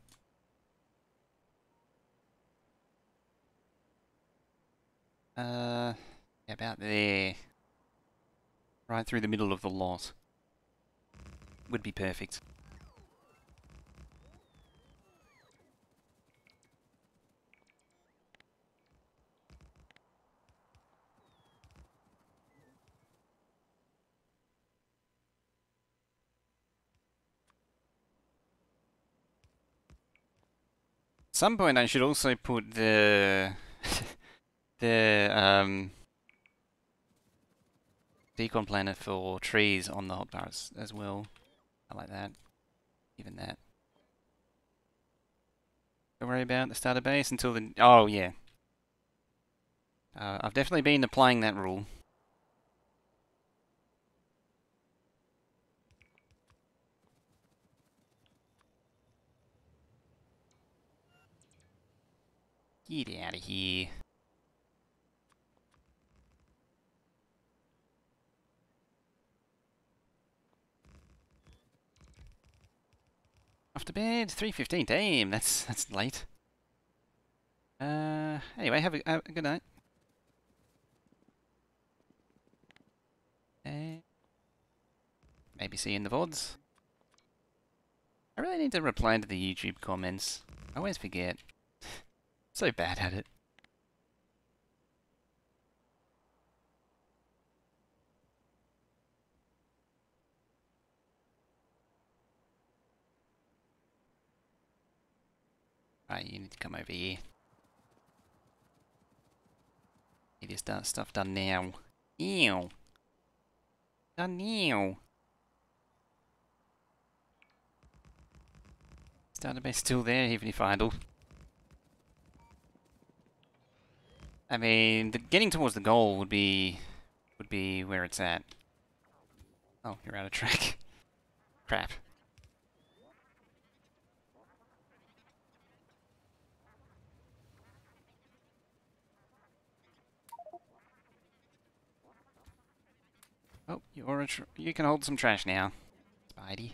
A: About there. Right through the middle of the lot. Would be perfect. At some point I should also put the the decon planner for trees on the hotbars as well. I like that. Even that. Don't worry about the starter base until the... Oh, yeah. I've definitely been applying that rule. Get out of here. Off to bed, 3:15. Damn, that's late. Anyway, have a good night. Maybe see you in the VODs. I really need to reply to the YouTube comments. I always forget. So bad at it. Right, you need to come over here. Need this stuff done now. Ew. Done now. Starter base still there, even if idle. I mean, getting towards the goal would be where it's at. Oh, you're out of track. Crap. Oh, you can hold some trash now, Spidey.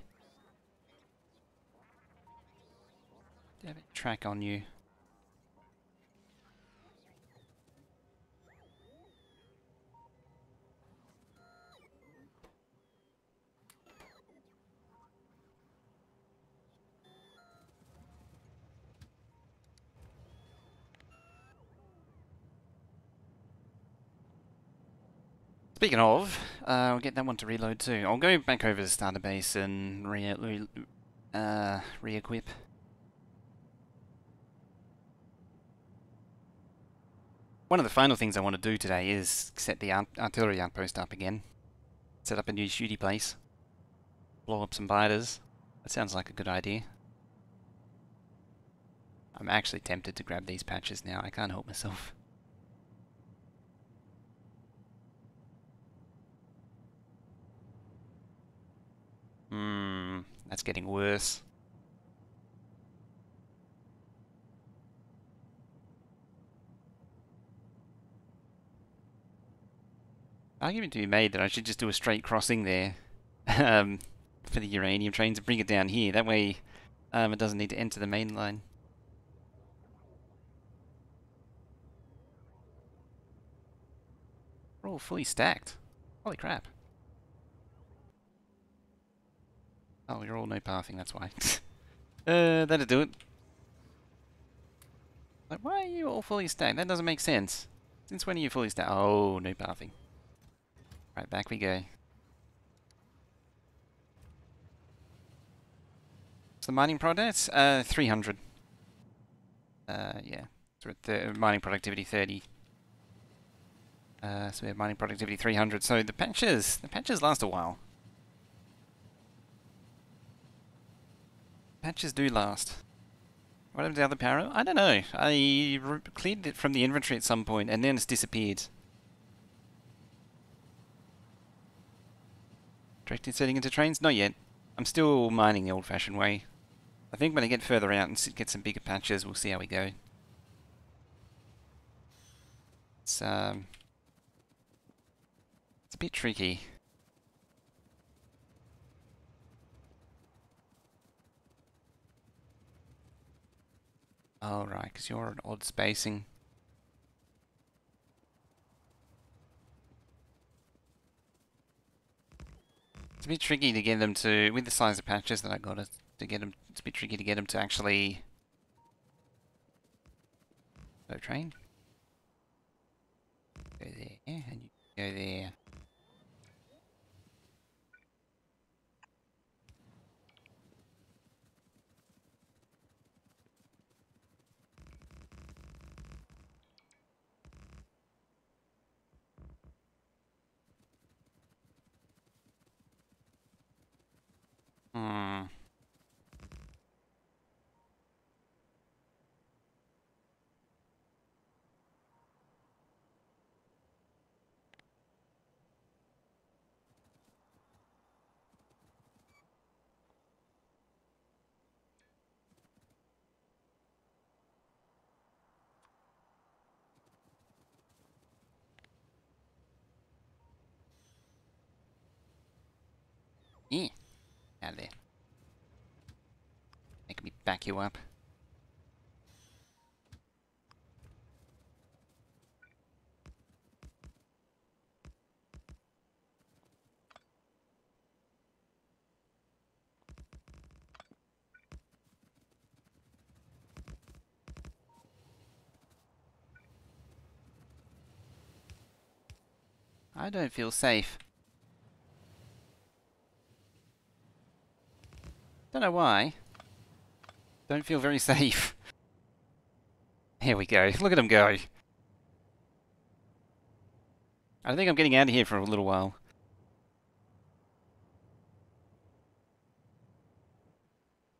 A: Do you have a track on you? Speaking of, I'll get that one to reload too. I'll go back over to the starter base and re-equip. One of the final things I want to do today is set the artillery outpost up again. Set up a new shooty place. Blow up some biters. That sounds like a good idea. I'm actually tempted to grab these patches now. I can't help myself. That's getting worse. Argument to be made that I should just do a straight crossing there for the uranium trains and bring it down here. That way it doesn't need to enter the main line. We're all fully stacked. Holy crap. Oh, you're all no pathing, that's why. That'll do it. Like, why are you all fully stacked? That doesn't make sense. Since when are you fully stacked? Oh, no pathing. Right, back we go. What's the mining products? 300. Yeah. So at the mining productivity 30. So we have mining productivity 300. So the patches last a while. Patches do last. What happened to the other power? I don't know. I cleared it from the inventory at some point and then it's disappeared. Direct inserting into trains? Not yet. I'm still mining the old-fashioned way. I think when I get further out and get some bigger patches, we'll see how we go. It's a bit tricky. Oh, right, because you're an odd spacing. It's a bit tricky to get them to, with the size of patches that I got, to get them, it's a bit tricky to get them to actually... Go train. Go there, and you go there. Hmm. Yeah. Out of there. Make me back you up. I don't feel safe. Don't know why. Don't feel very safe. Here we go. Look at him go. I think I'm getting out of here for a little while.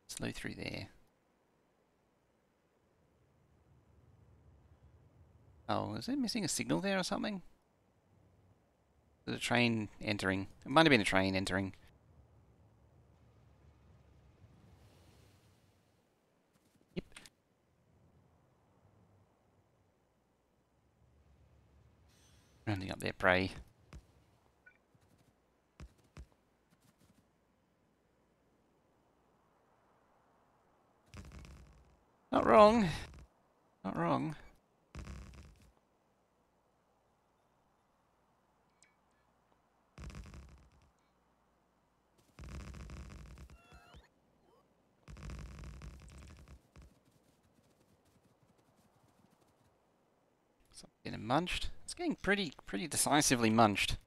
A: Slow through there. Oh, is it missing a signal there or something? There's a train entering. It might have been a train entering. Yep. Rounding up their prey. Not wrong. Not wrong. So getting munched. It's getting pretty decisively munched.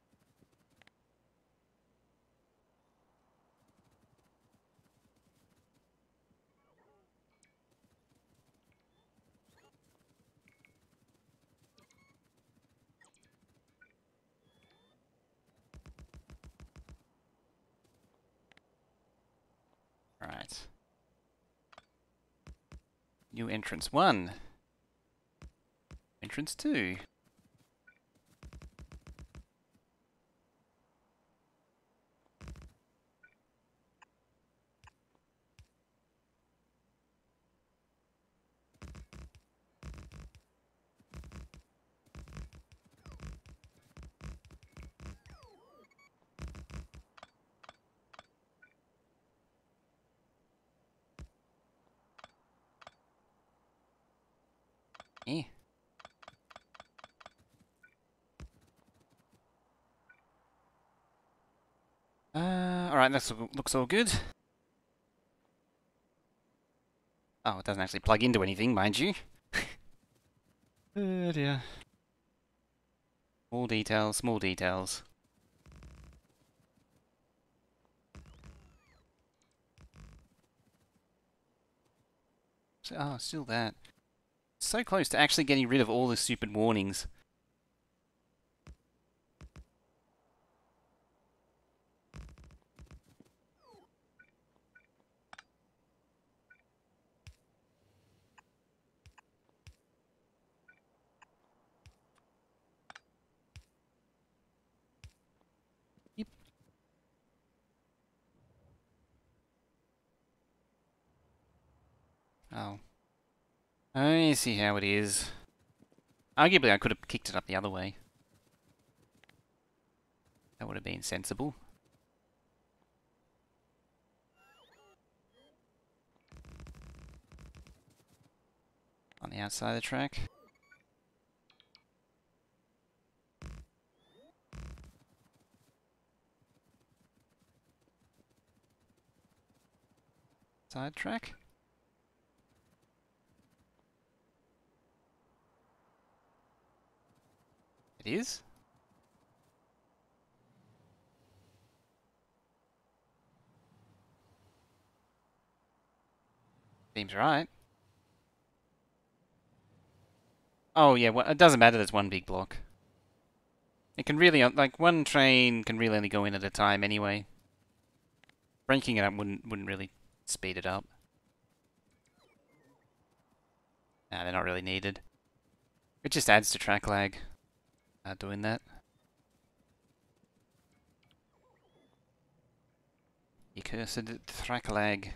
A: Right. New entrance 1. Entrance 2. Yeah. Alright, that looks all good. Oh, it doesn't actually plug into anything, mind you. Oh dear. Small details, small details. So, oh, still that. So close to actually getting rid of all the stupid warnings. Oh. I see how it is. Arguably, I could have kicked it up the other way. That would have been sensible. On the outside of the track. Side track. It is. Seems right. Oh yeah, well, it doesn't matter, there's one big block. It can really, like, one train can really only go in at a time anyway. Breaking it up wouldn't really speed it up. Nah, they're not really needed. It just adds to track lag, doing that. You cursed track lag.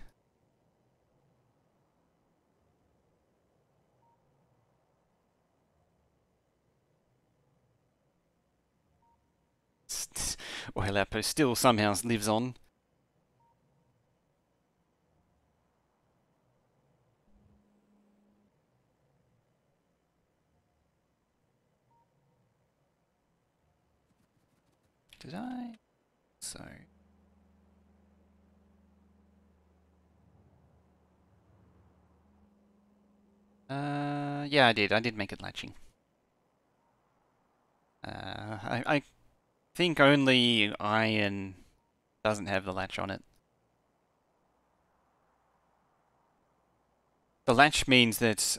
A: Oil outpost still somehow lives on. Did I? So... yeah, I did. I did make it latching. I think only iron doesn't have the latch on it. The latch means that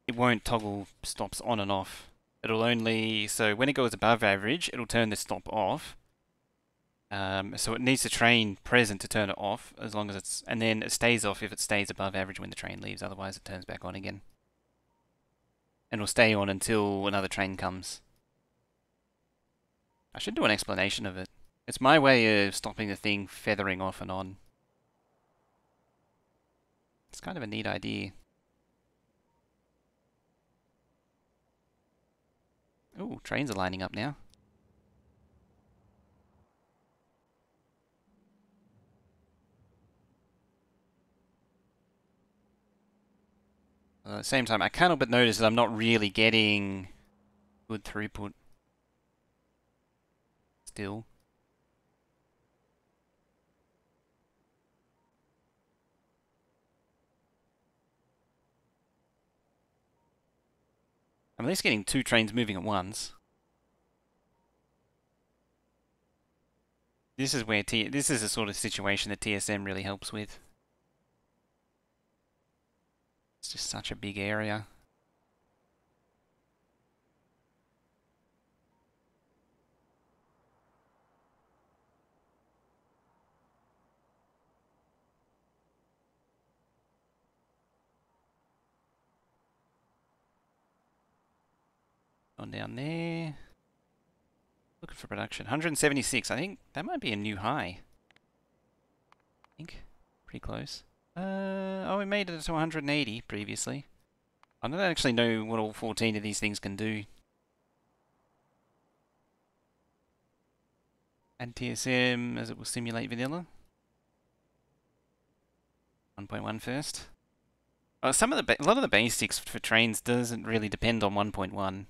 A: it won't toggle stops on and off. It'll only... So when it goes above average, it'll turn the stop off. So it needs the train present to turn it off, as long as it's... And then it stays off if it stays above average when the train leaves, otherwise it turns back on again. And will stay on until another train comes. I should do an explanation of it. It's my way of stopping the thing feathering off and on. It's kind of a neat idea. Ooh, trains are lining up now. At the same time, I can't help but notice that I'm not really getting good throughput. Still. I'm at least getting 2 trains moving at once. This is where this is the sort of situation that TSM really helps with. It's just such a big area. On down there. Looking for production. 176. I think that might be a new high. I think. Pretty close. Oh, we made it to 180 previously. I don't actually know what all 14 of these things can do. Add TSM as it will simulate vanilla. 1.1 first. A lot of the basics for trains doesn't really depend on 1.1.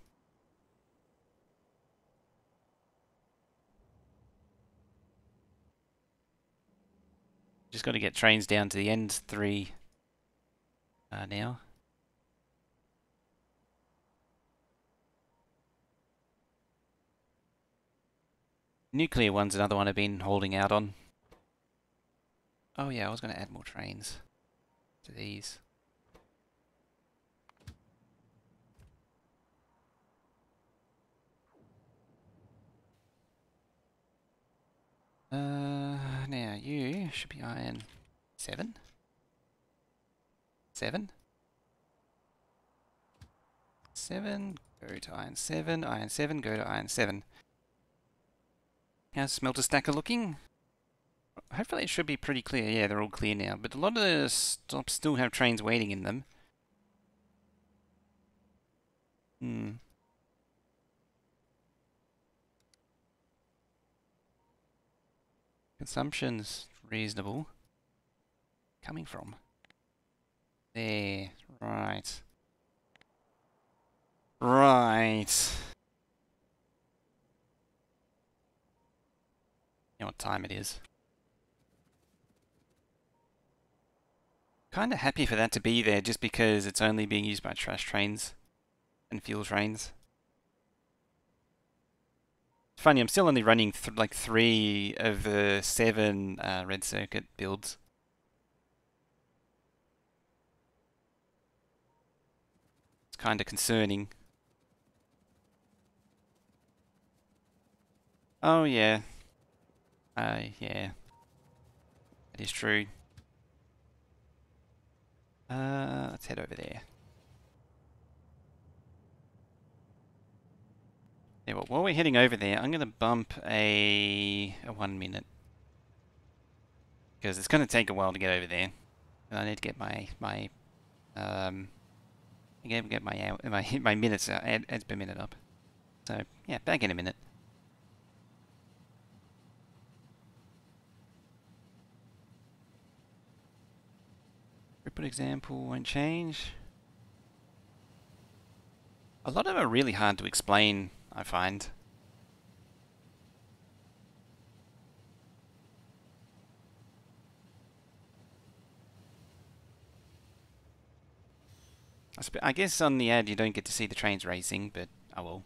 A: Just got to get trains down to the end 3 now. Nuclear one's another one I've been holding out on. Oh yeah, I was going to add more trains to these. Now you should be iron 7. 7. 7, go to iron 7, iron 7, go to iron 7. How's smelter stacker looking? hopefully it should be pretty clear. Yeah, they're all clear now. But a lot of the stops still have trains waiting in them. Hmm. Consumption's reasonable. Coming from? There. Right. Right. You know what time it is. Kinda happy for that to be there just because it's only being used by trash trains and fuel trains. It's funny, I'm still only running like 3 of the 7 red circuit builds. It's kinda concerning. Oh yeah. Yeah. That is true. Let's head over there. Yeah, well, while we're heading over there, I'm going to bump a 1 minute. Because it's going to take a while to get over there. And I need to get my my minutes ads per minute up. So yeah, back in a minute. Throughput example won't change. A lot of them are really hard to explain, I find. I guess on the ad you don't get to see the trains racing, but oh well.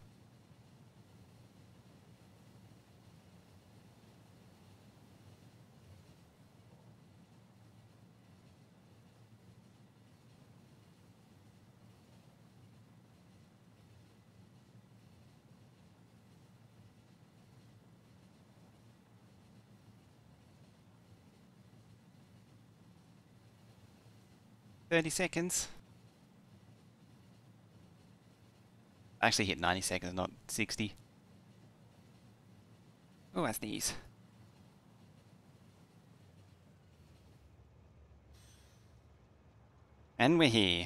A: $30. I actually hit 90 seconds, not 60. Oh, that's these. And we're here,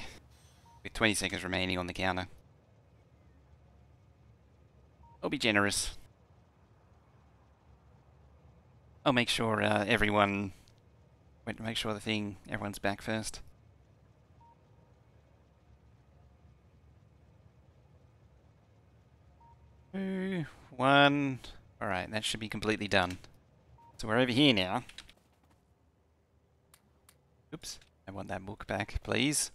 A: with 20 seconds remaining on the counter. I'll be generous. I'll make sure everyone's back first. 2, 1. Alright, that should be completely done. So we're over here now. Oops, I want that book back, please.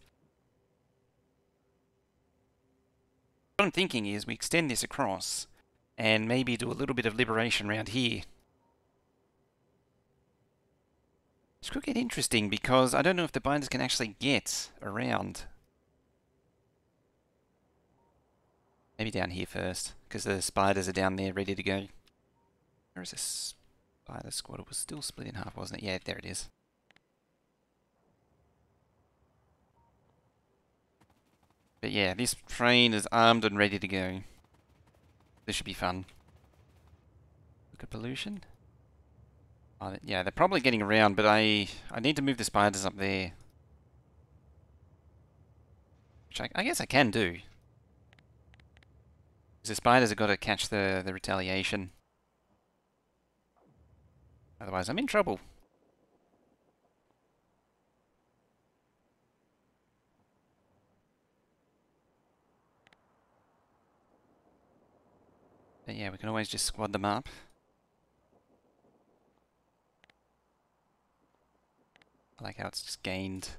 A: What I'm thinking is we extend this across and maybe do a little bit of liberation around here. This could get interesting because I don't know if the binders can actually get around. Maybe down here first, because the spiders are down there ready to go. Where is this spider squad? It was still split in half, wasn't it? Yeah, there it is. But yeah, this train is armed and ready to go. This should be fun. Look at pollution. Oh, yeah, they're probably getting around, but I need to move the spiders up there. Which I guess I can do. Because the spiders have got to catch the retaliation. Otherwise I'm in trouble. But yeah, we can always just squad them up. I like how it's just gained.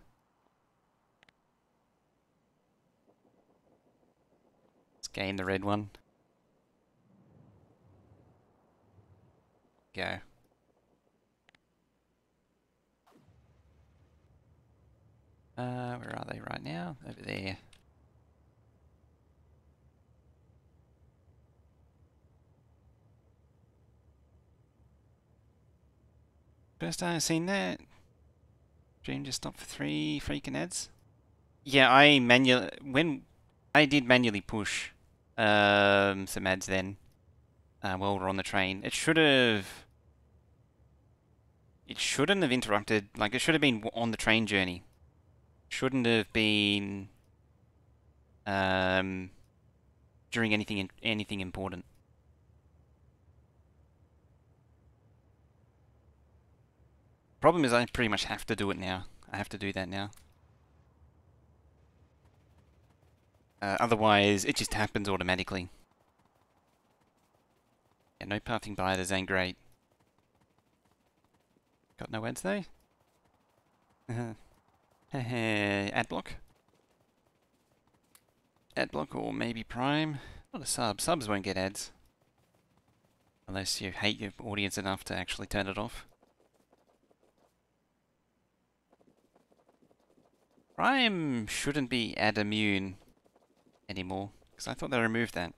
A: It's gained the red one. Go. Where are they right now? Over there. First time I've seen that. Dream just stopped for 3 freaking ads. Yeah, when I did manually push some ads then while we're on the train. It should have it shouldn't have interrupted, like it should have been on the train journey. Shouldn't have been um, during anything important. Problem is I pretty much have to do it now. I have to do that now. Otherwise, it just happens automatically. Yeah, no pathing biders ain't great. Got no ads though? Ad block? Ad block or maybe Prime? Not a sub. Subs won't get ads. Unless you hate your audience enough to actually turn it off. Prime shouldn't be ad immune anymore, because I thought they removed that.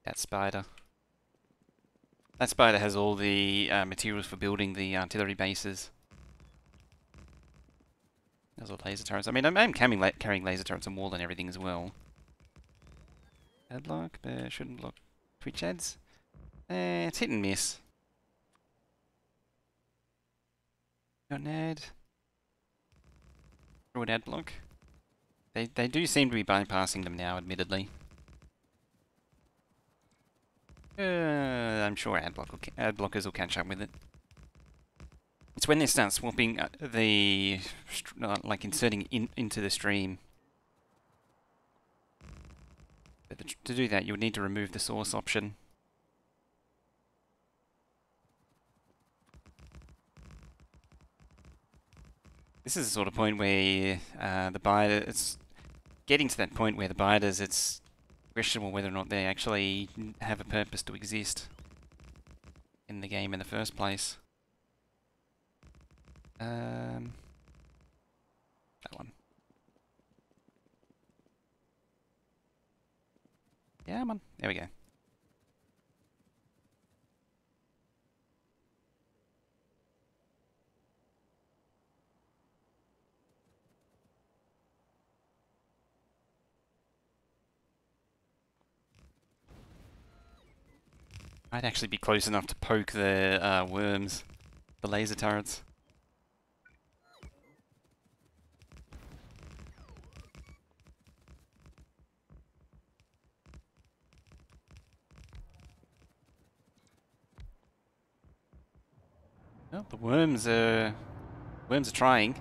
A: That spider. That spider has all the materials for building the artillery bases. Those are laser turrets. I mean, I'm carrying laser turrets on wall and everything as well. Ad block, but shouldn't block Twitch ads. It's hit and miss. Got an ad. Throw an ad block. They do seem to be bypassing them now, admittedly. I'm sure ad blockers will catch up with it. It's when they start swapping like inserting into the stream. But to do that, you would need to remove the source option. This is the sort of point where it's getting to that point where the biders, it's questionable whether or not they actually have a purpose to exist in the game in the first place. That one. Yeah, come on. There we go. Might actually be close enough to poke the worms, the laser turrets. Well, the worms are trying.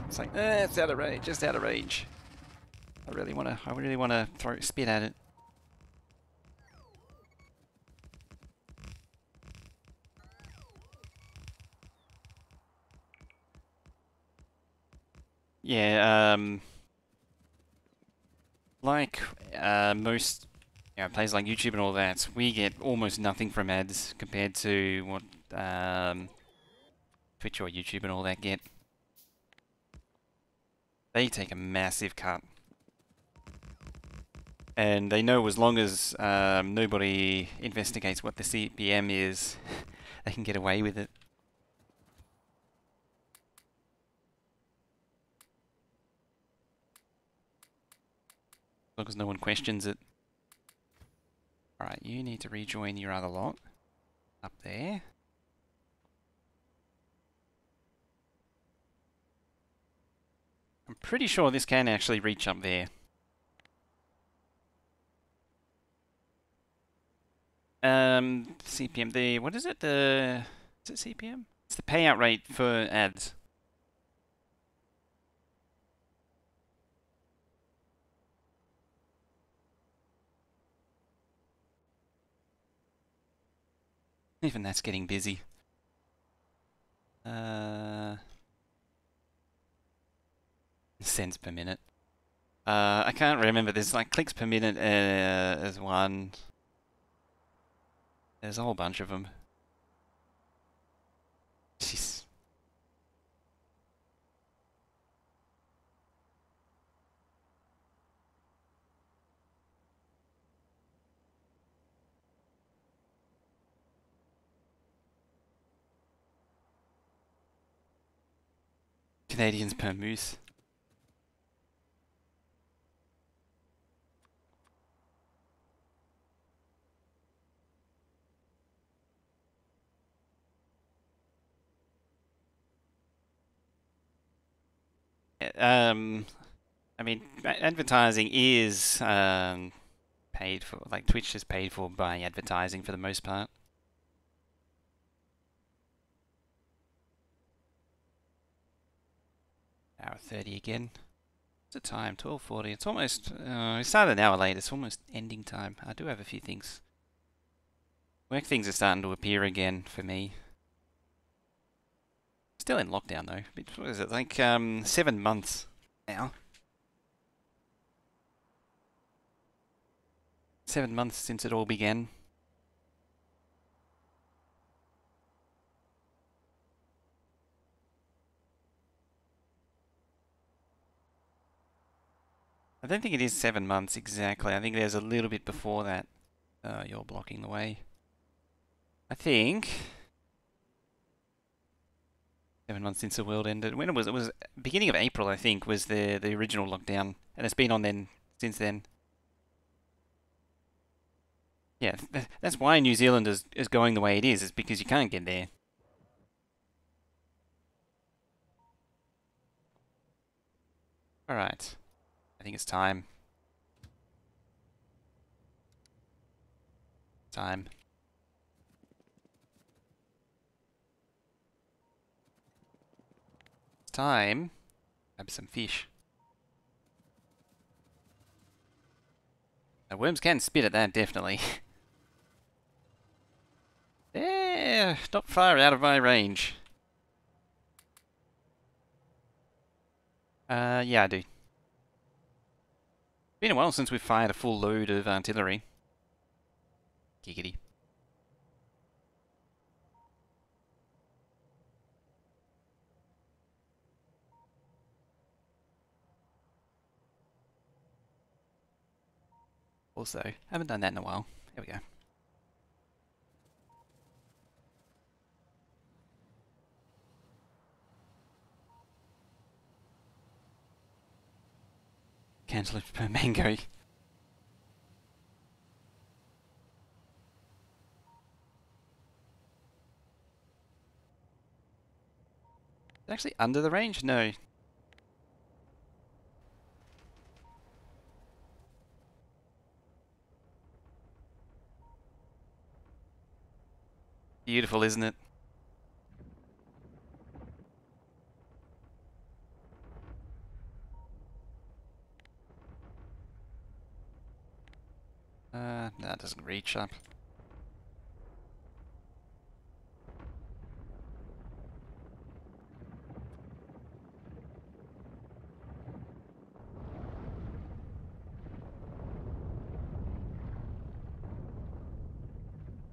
A: It's like, it's out of range, just out of range. I really wanna spit at it. Yeah, like most places like YouTube and all that, we get almost nothing from ads compared to what Twitch or YouTube and all that get. They take a massive cut. And they know as long as nobody investigates what the CPM is, they can get away with it. As long as no one questions it. Alright, you need to rejoin your other lot. Up there. I'm pretty sure this can actually reach up there. CPM, what is it? Is it CPM? It's the payout rate for ads. Even that's getting busy. Cents per minute. I can't remember. There's like clicks per minute as one. There's a whole bunch of them. Jeez. Canadians per moose. I mean, advertising is paid for, like Twitch is paid for by advertising for the most part. Hour 30 again. What's the time? 12:40. It's almost, we started an hour late. It's almost ending time. I do have a few things. Work things are starting to appear again for me. Still in lockdown though. What is it, like 7 months now? 7 months since it all began. I don't think it is 7 months exactly. I think there's a little bit before that. You're blocking the way. I think 7 months since the world ended. When it was beginning of April, I think, was the original lockdown, and it's been on then since then. Yeah, that's why New Zealand is going the way it is because you can't get there. All right, I think it's time. Time. It's time. Have some fish. Now, worms can spit at that, definitely. Yeah, not far out of my range. Yeah, I do. Been a while since we've fired a full load of artillery. Giggity. Also, haven't done that in a while. There we go. Cancel it per mango. It's actually under the range? No. Beautiful, isn't it? No, it doesn't reach up.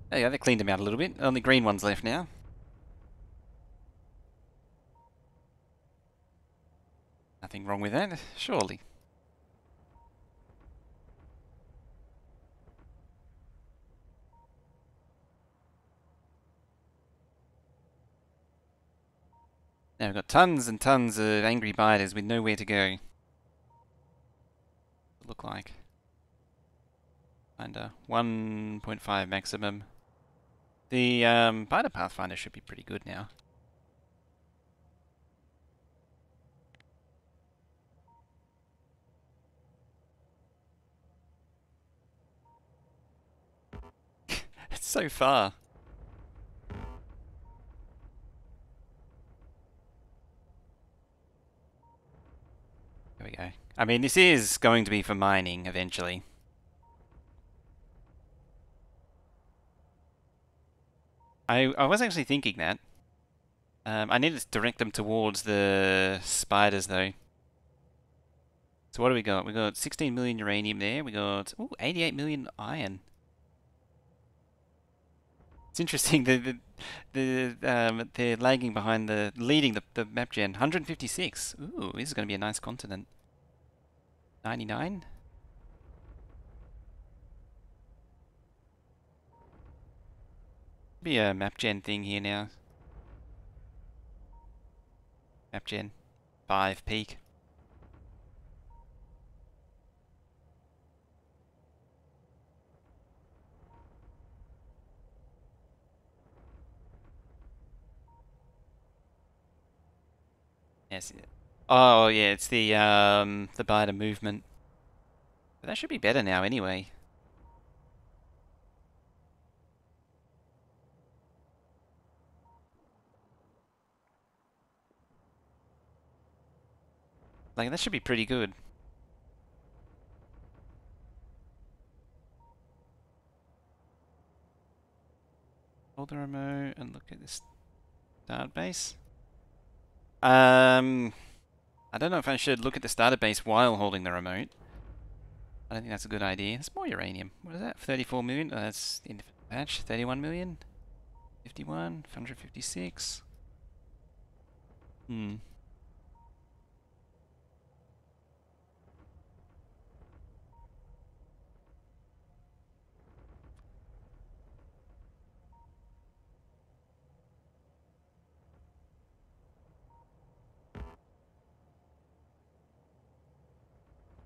A: There you go, they cleaned them out a little bit. Only green ones left now. Nothing wrong with that, surely. Now we've got tons and tons of angry biters with nowhere to go. Look like. Under 1.5 maximum. The biter pathfinder should be pretty good now. It's so far. There we go. I mean, this is going to be for mining eventually. I was actually thinking that. I need to direct them towards the spiders though. So what do we got? We got 16 million uranium there. We got 88 million iron. It's interesting. They're lagging behind leading the map gen. 156. Ooh, this is going to be a nice continent. 99. Be a map gen thing here now. Map gen. 5 peak. Yes. Oh yeah, it's the biter movement. But that should be better now anyway. Like that should be pretty good. Hold the remote and look at this start base. I don't know if I should look at the starter base while holding the remote. I don't think that's a good idea. It's more uranium. What is that? 34 million? Oh, that's in the patch. 31 million? 51? 156? Hmm.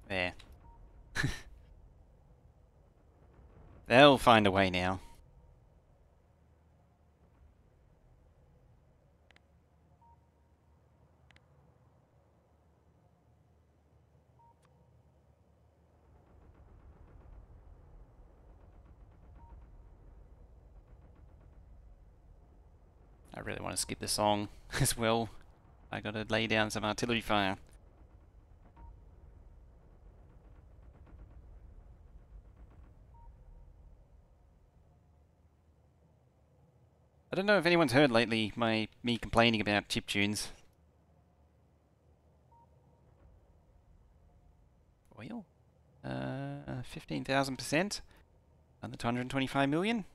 A: There. They'll find a way now. I really want to skip the song as well. I gotta lay down some artillery fire. I don't know if anyone's heard lately me complaining about chiptunes. Oil? 15,000%? Under 225 million?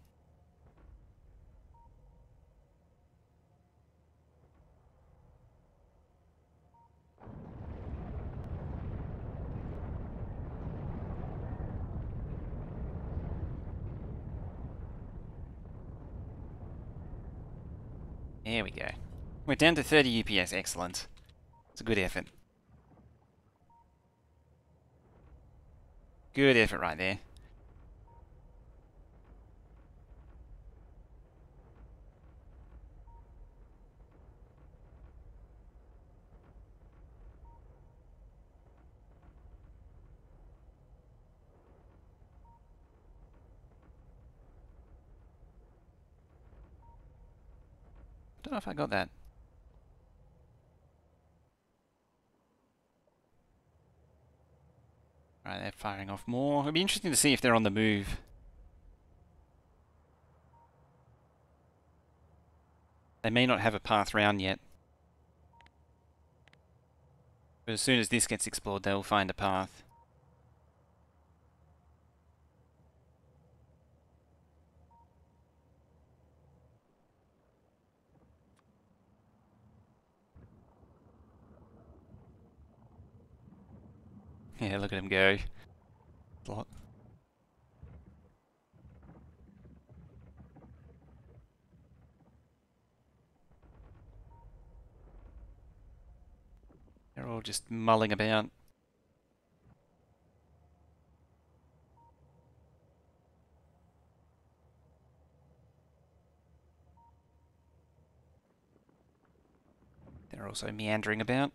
A: There we go. We're down to 30 UPS, excellent. It's a good effort. Good effort right there. I don't know if I got that. Right, they're firing off more. It'll be interesting to see if they're on the move. They may not have a path round yet. But as soon as this gets explored, they'll find a path. Yeah, look at him go. They're all just mulling about. They're also meandering about.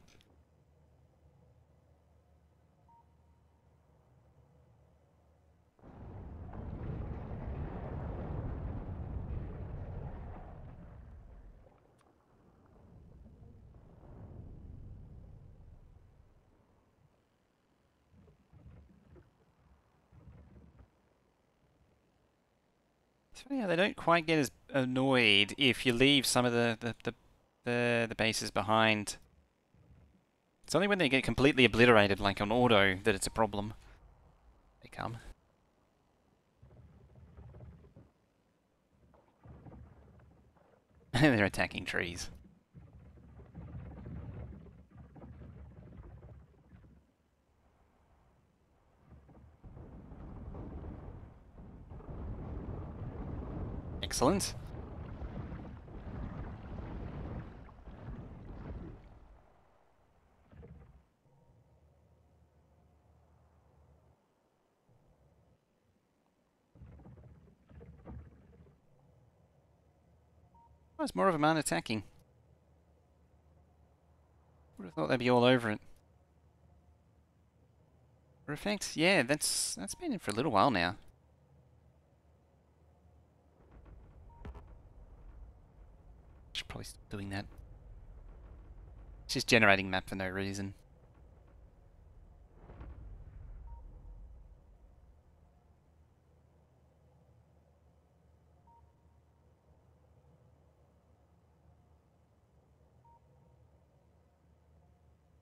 A: It's funny how they don't quite get as annoyed if you leave some of the bases behind. It's only when they get completely obliterated, like on auto, that it's a problem. They come. They're attacking trees. Excellent. Oh, it's more of a man attacking. Would have thought they'd be all over it. For effects, yeah, that's been in for a little while now. Should probably stop doing that. It's just generating map for no reason.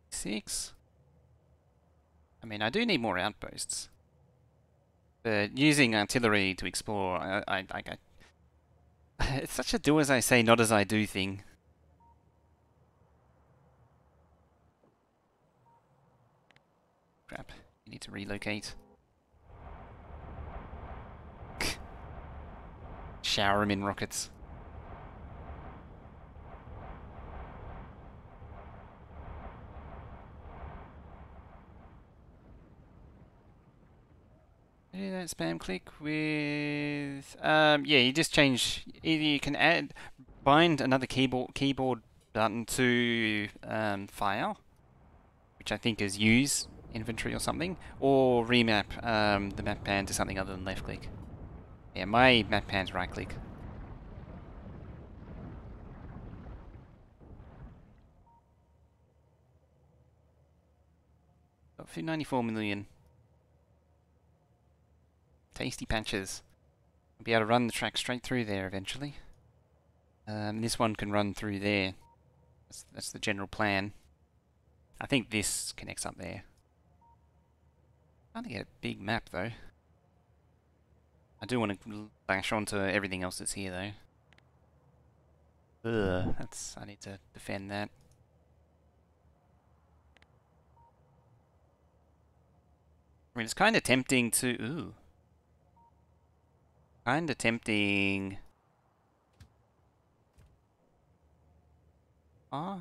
A: Six. I mean, I do need more outposts. But using artillery to explore, it's such a do as I say, not as I do thing. Crap. You need to relocate. Shower him in rockets. Do that spam click with yeah, you just change either you can bind another keyboard button to file, which I think is use inventory or something, or remap the map pan to something other than left click. Yeah, my map pan's right click. Got 94 million. Tasty patches. I'll be able to run the track straight through there eventually. This one can run through there. That's the general plan. I think this connects up there. Trying to get a big map though. I do want to lash onto everything else that's here though. Ugh, I need to defend that. I mean, it's kind of tempting to, ooh. Kind of tempting. Ah.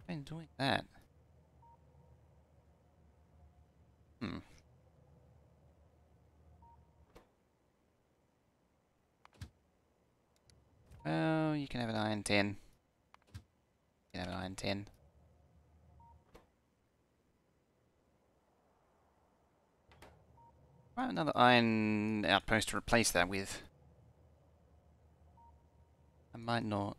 A: Been doing that. Hmm. Well, you can have an iron 10. You can have an iron 10. Well, another iron outpost to replace that with. I might not.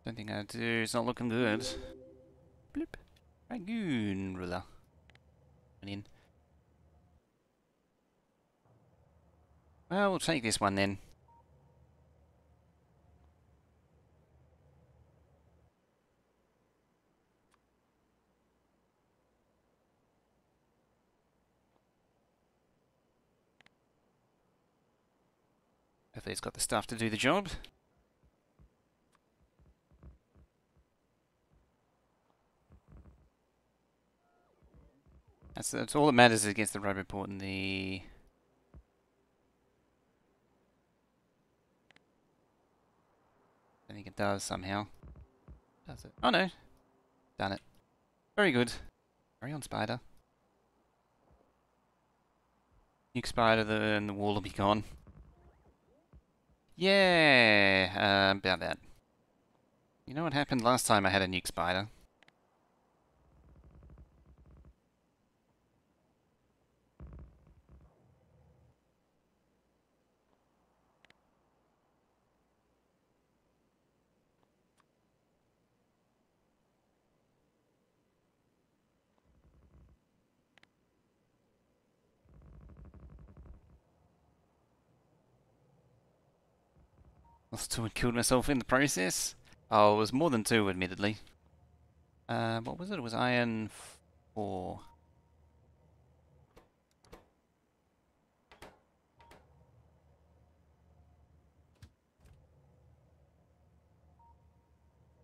A: Don't think I do. It's not looking good. Bloop. Dragoon ruler. In. Well, we'll take this one then. Hopefully it's got the stuff to do the job. That's all that matters against the Roboport and the... I think it does somehow. Does it? Oh no. Done it. Very good. Carry on, Spider. Nuke Spider, and the wall will be gone. Yeah, about that. You know what happened last time I had a Nuke Spider? Lost two and killed myself in the process. Oh, it was more than two, admittedly. What was it? It was iron 4.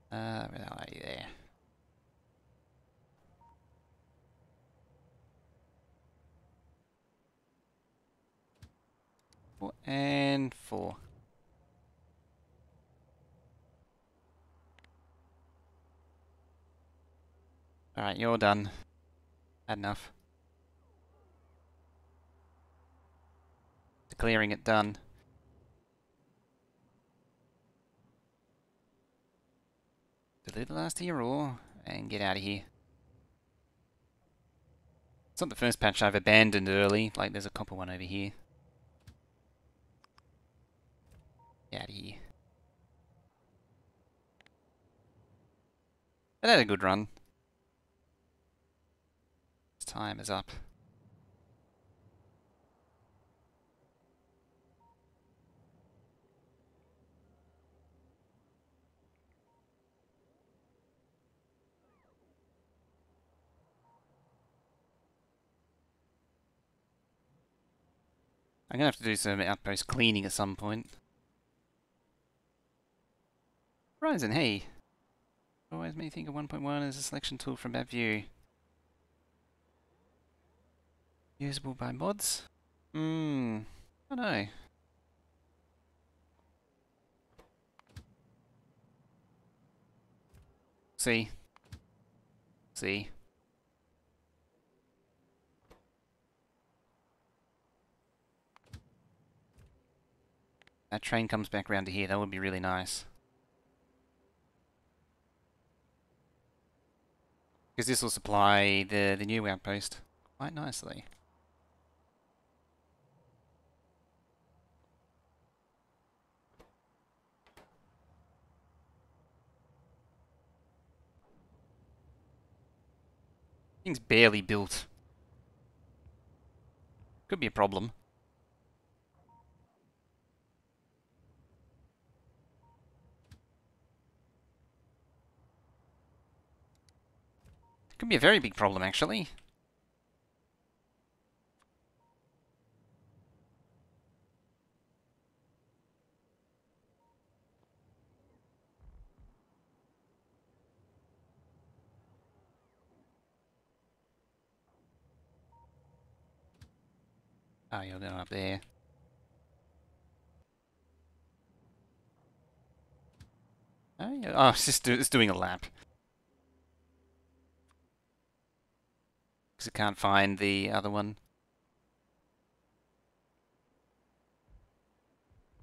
A: Where are you there? 4 and 4. Alright, you're done. Had enough. clearing it done. Deliver the last of your ore and get out of here. It's not the first patch I've abandoned early. Like, there's a copper one over here. Get out of here. But had a good run. Time is up. I'm gonna have to do some outpost cleaning at some point. Horizon, hey! Always made me think of 1.1 as a selection tool from that view. Usable by mods? I don't know. See. See. That train comes back round to here, that would be really nice. Because this will supply the new outpost quite nicely. Thing's barely built. Could be a problem. Could be a very big problem, actually. Oh, you're going up there. Oh, yeah. Oh, it's doing a lap. Because it can't find the other one.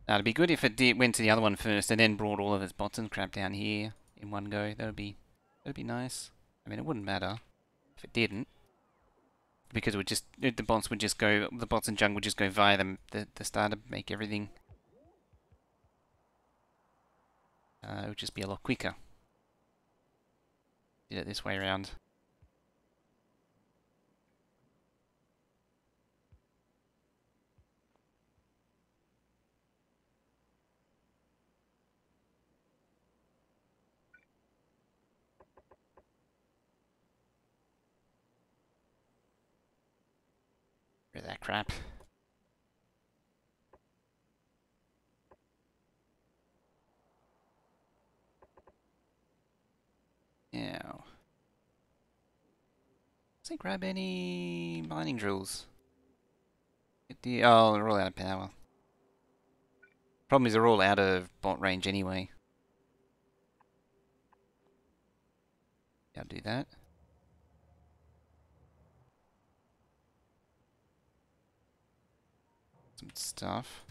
A: Now, it'd be good if it went to the other one first and then brought all of its bots and crap down here in one go. That'd be nice. I mean, it wouldn't matter if it didn't, because it would just the bots would just go, the bots and junk would just go via the starter, make everything. It would just be a lot quicker. Did it this way around. Rid of that crap. Now, does it grab any mining drills? Oh, they're all out of power. Problem is they're all out of bot range anyway. Yeah, I'll do that. Some stuff.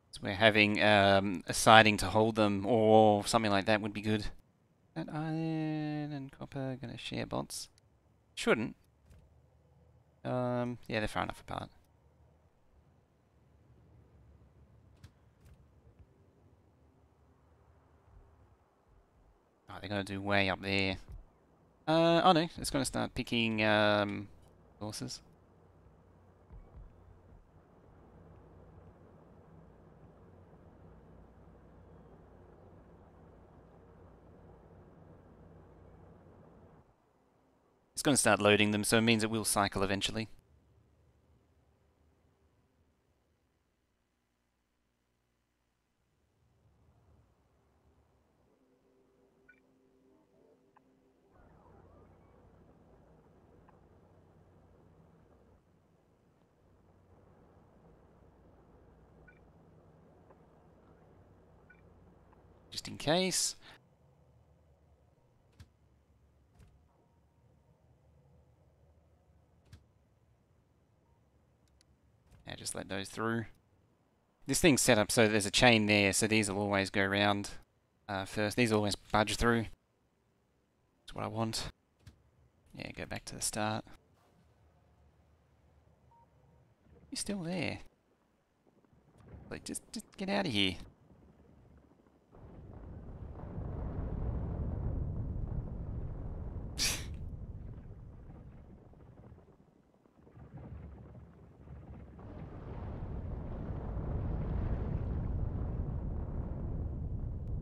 A: So we're having a siding to hold them, or something like that would be good. That iron and copper gonna share bots? Shouldn't. Yeah, they're far enough apart. Oh, they're gonna do way up there. Oh no, it's gonna start picking horses. It's gonna start loading them, so it means it will cycle eventually. just in case. Yeah, just let those through. This thing's set up so there's a chain there, so these will always go around first. These always budge through. That's what I want. Yeah, go back to the start. You're still there. Like, just get out of here.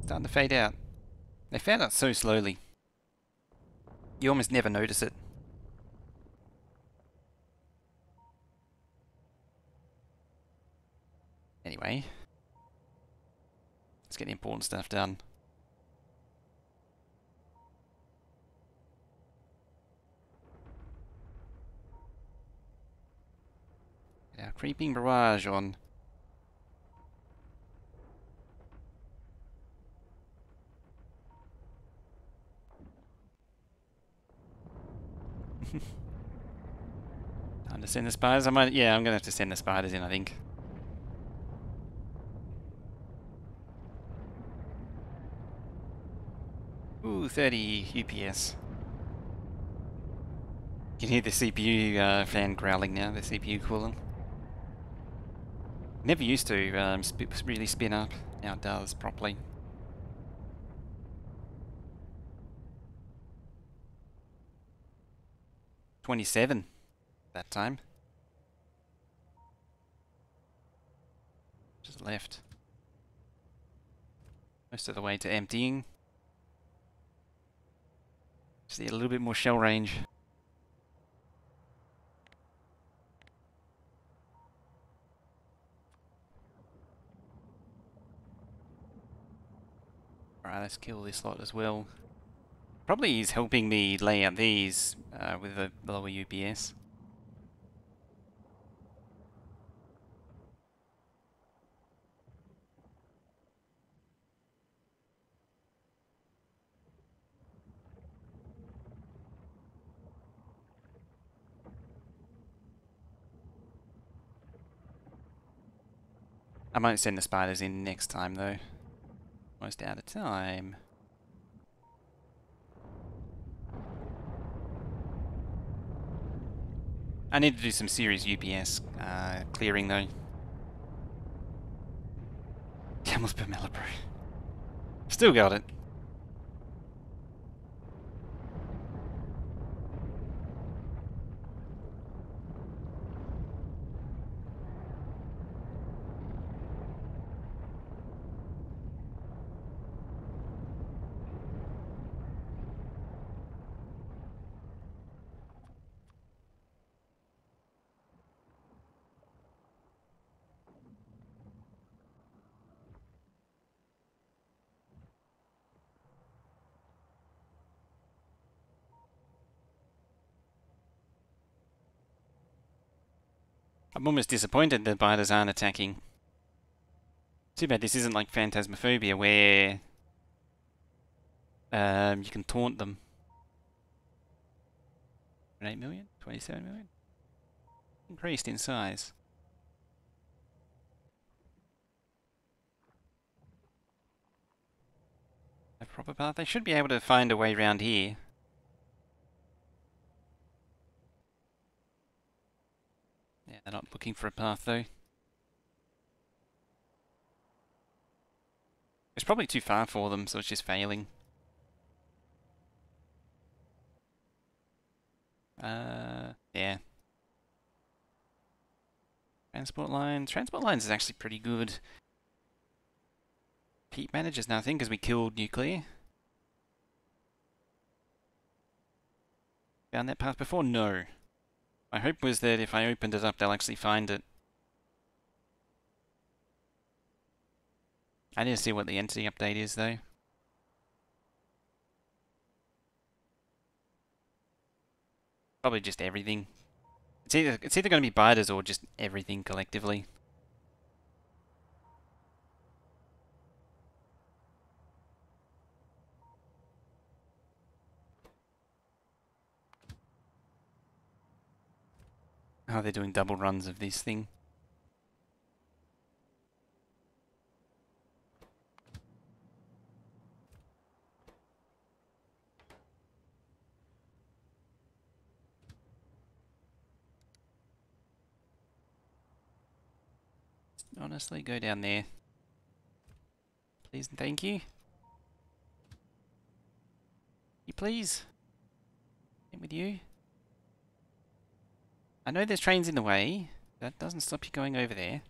A: Starting to fade out. They fade out so slowly. You almost never notice it. Anyway. Let's get the important stuff done. Get our creeping barrage on. Time to send the spiders. I'm gonna have to send the spiders in, I think. Ooh, 30 UPS. You can hear the CPU fan growling now, the CPU cooling. Never used to really spin up. Now it does properly. $27 that time. Just left. Most of the way to emptying. Just need a little bit more shell range. Alright, let's kill this lot as well. Probably he's helping me lay out these with a lower UPS. I might send the spiders in next time though. Almost out of time. I need to do some serious UPS clearing though. Camels per Malibru. Still got it. I'm almost disappointed that biters aren't attacking. Too bad this isn't like Phantasmophobia where you can taunt them. 8 million? 27 million? Increased in size. A proper path? They should be able to find a way around here. Yeah, they're not looking for a path though. It's probably too far for them, so it's just failing. Yeah. Transport lines. Transport lines is actually pretty good. Heat managers now, I think, because we killed nuclear. Found that path before? No. My hope was that if I opened it up, they'll actually find it. I need to see what the entity update is, though. Probably just everything. It's either going to be biters or just everything collectively. Oh, they're doing double runs of this thing. Honestly, go down there. Please and thank you. You please. In with you. I know there's trains in the way. That doesn't stop you going over there.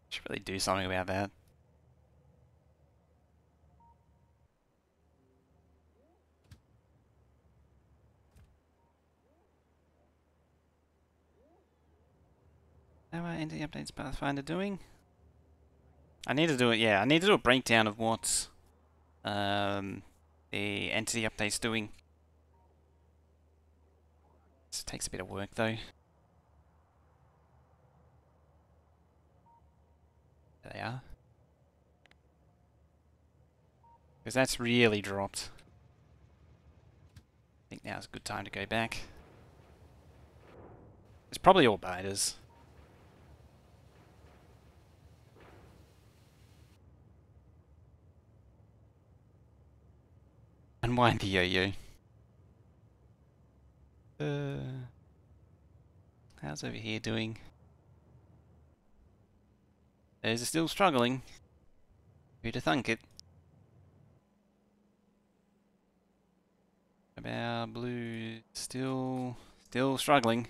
A: Should really do something about that. How are entity updates Pathfinder doing? I need to do it, yeah, I need to do a breakdown of what the entity update's doing. This takes a bit of work though. There they are. Because that's really dropped. I think now's a good time to go back. It's probably all biters. Unwind the yo-yo. How's over here doing? Those are still struggling. Who'd have thunk it? About blue still struggling.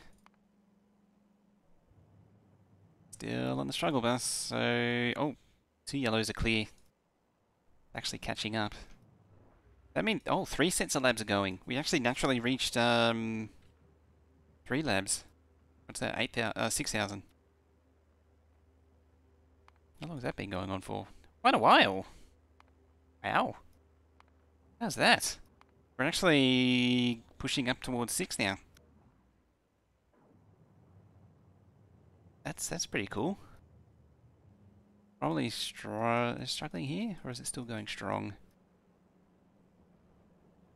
A: Still on the struggle bus. So oh, 2 yellows are clear. Actually catching up. That means oh, 3 sets of labs are going. We actually naturally reached 3 labs. What's that? 6,000. How long has that been going on for? Quite a while. Wow. How's that? We're actually pushing up towards 6 now. That's pretty cool. Probably struggling here, or is it still going strong?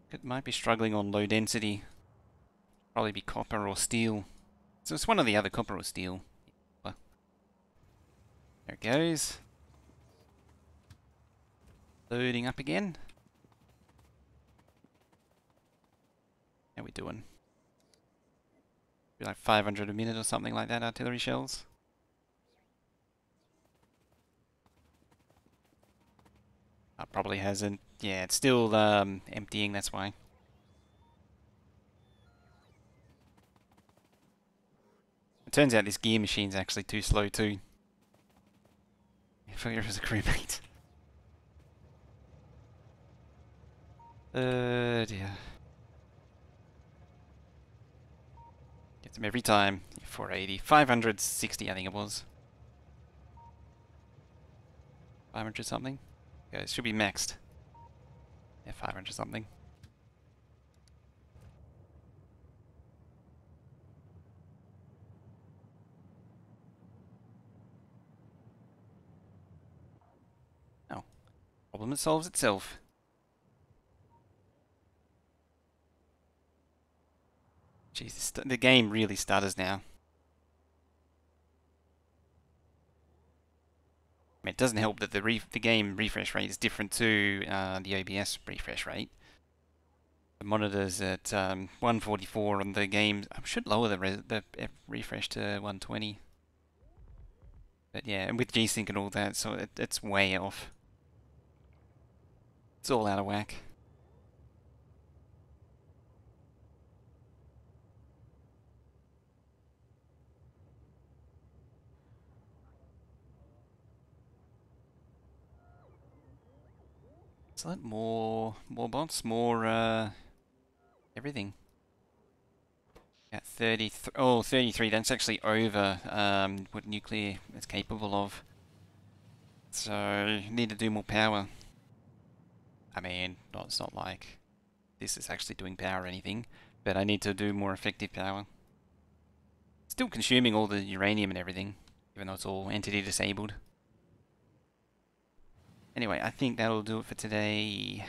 A: It might be struggling on low density. Probably be copper or steel. So it's one or the other, copper or steel. There it goes. Loading up again. How we doing? Be like 500 a minute or something like that, artillery shells. Probably hasn't. Yeah, it's still emptying, that's why. It turns out this gear machine's actually too slow too. If I was a crewmate. Dear. Gets them every time. 480. 560 I think it was. 500 something? Yeah, it should be maxed. Yeah, 500 something. Oh. Problem that solves itself. Jesus, the game really stutters now. I mean, it doesn't help that the game refresh rate is different to the OBS refresh rate. The monitor's at 144 on the game. I should lower the refresh to 120. But yeah, and with G-Sync and all that, so it's way off. It's all out of whack. Excellent. More bots, more everything. At 33, oh, 33, that's actually over what nuclear is capable of. So, need to do more power. I mean, it's not like this is actually doing power or anything, but I need to do more effective power. Still consuming all the uranium and everything. even though it's all entity disabled. Anyway, I think that'll do it for today.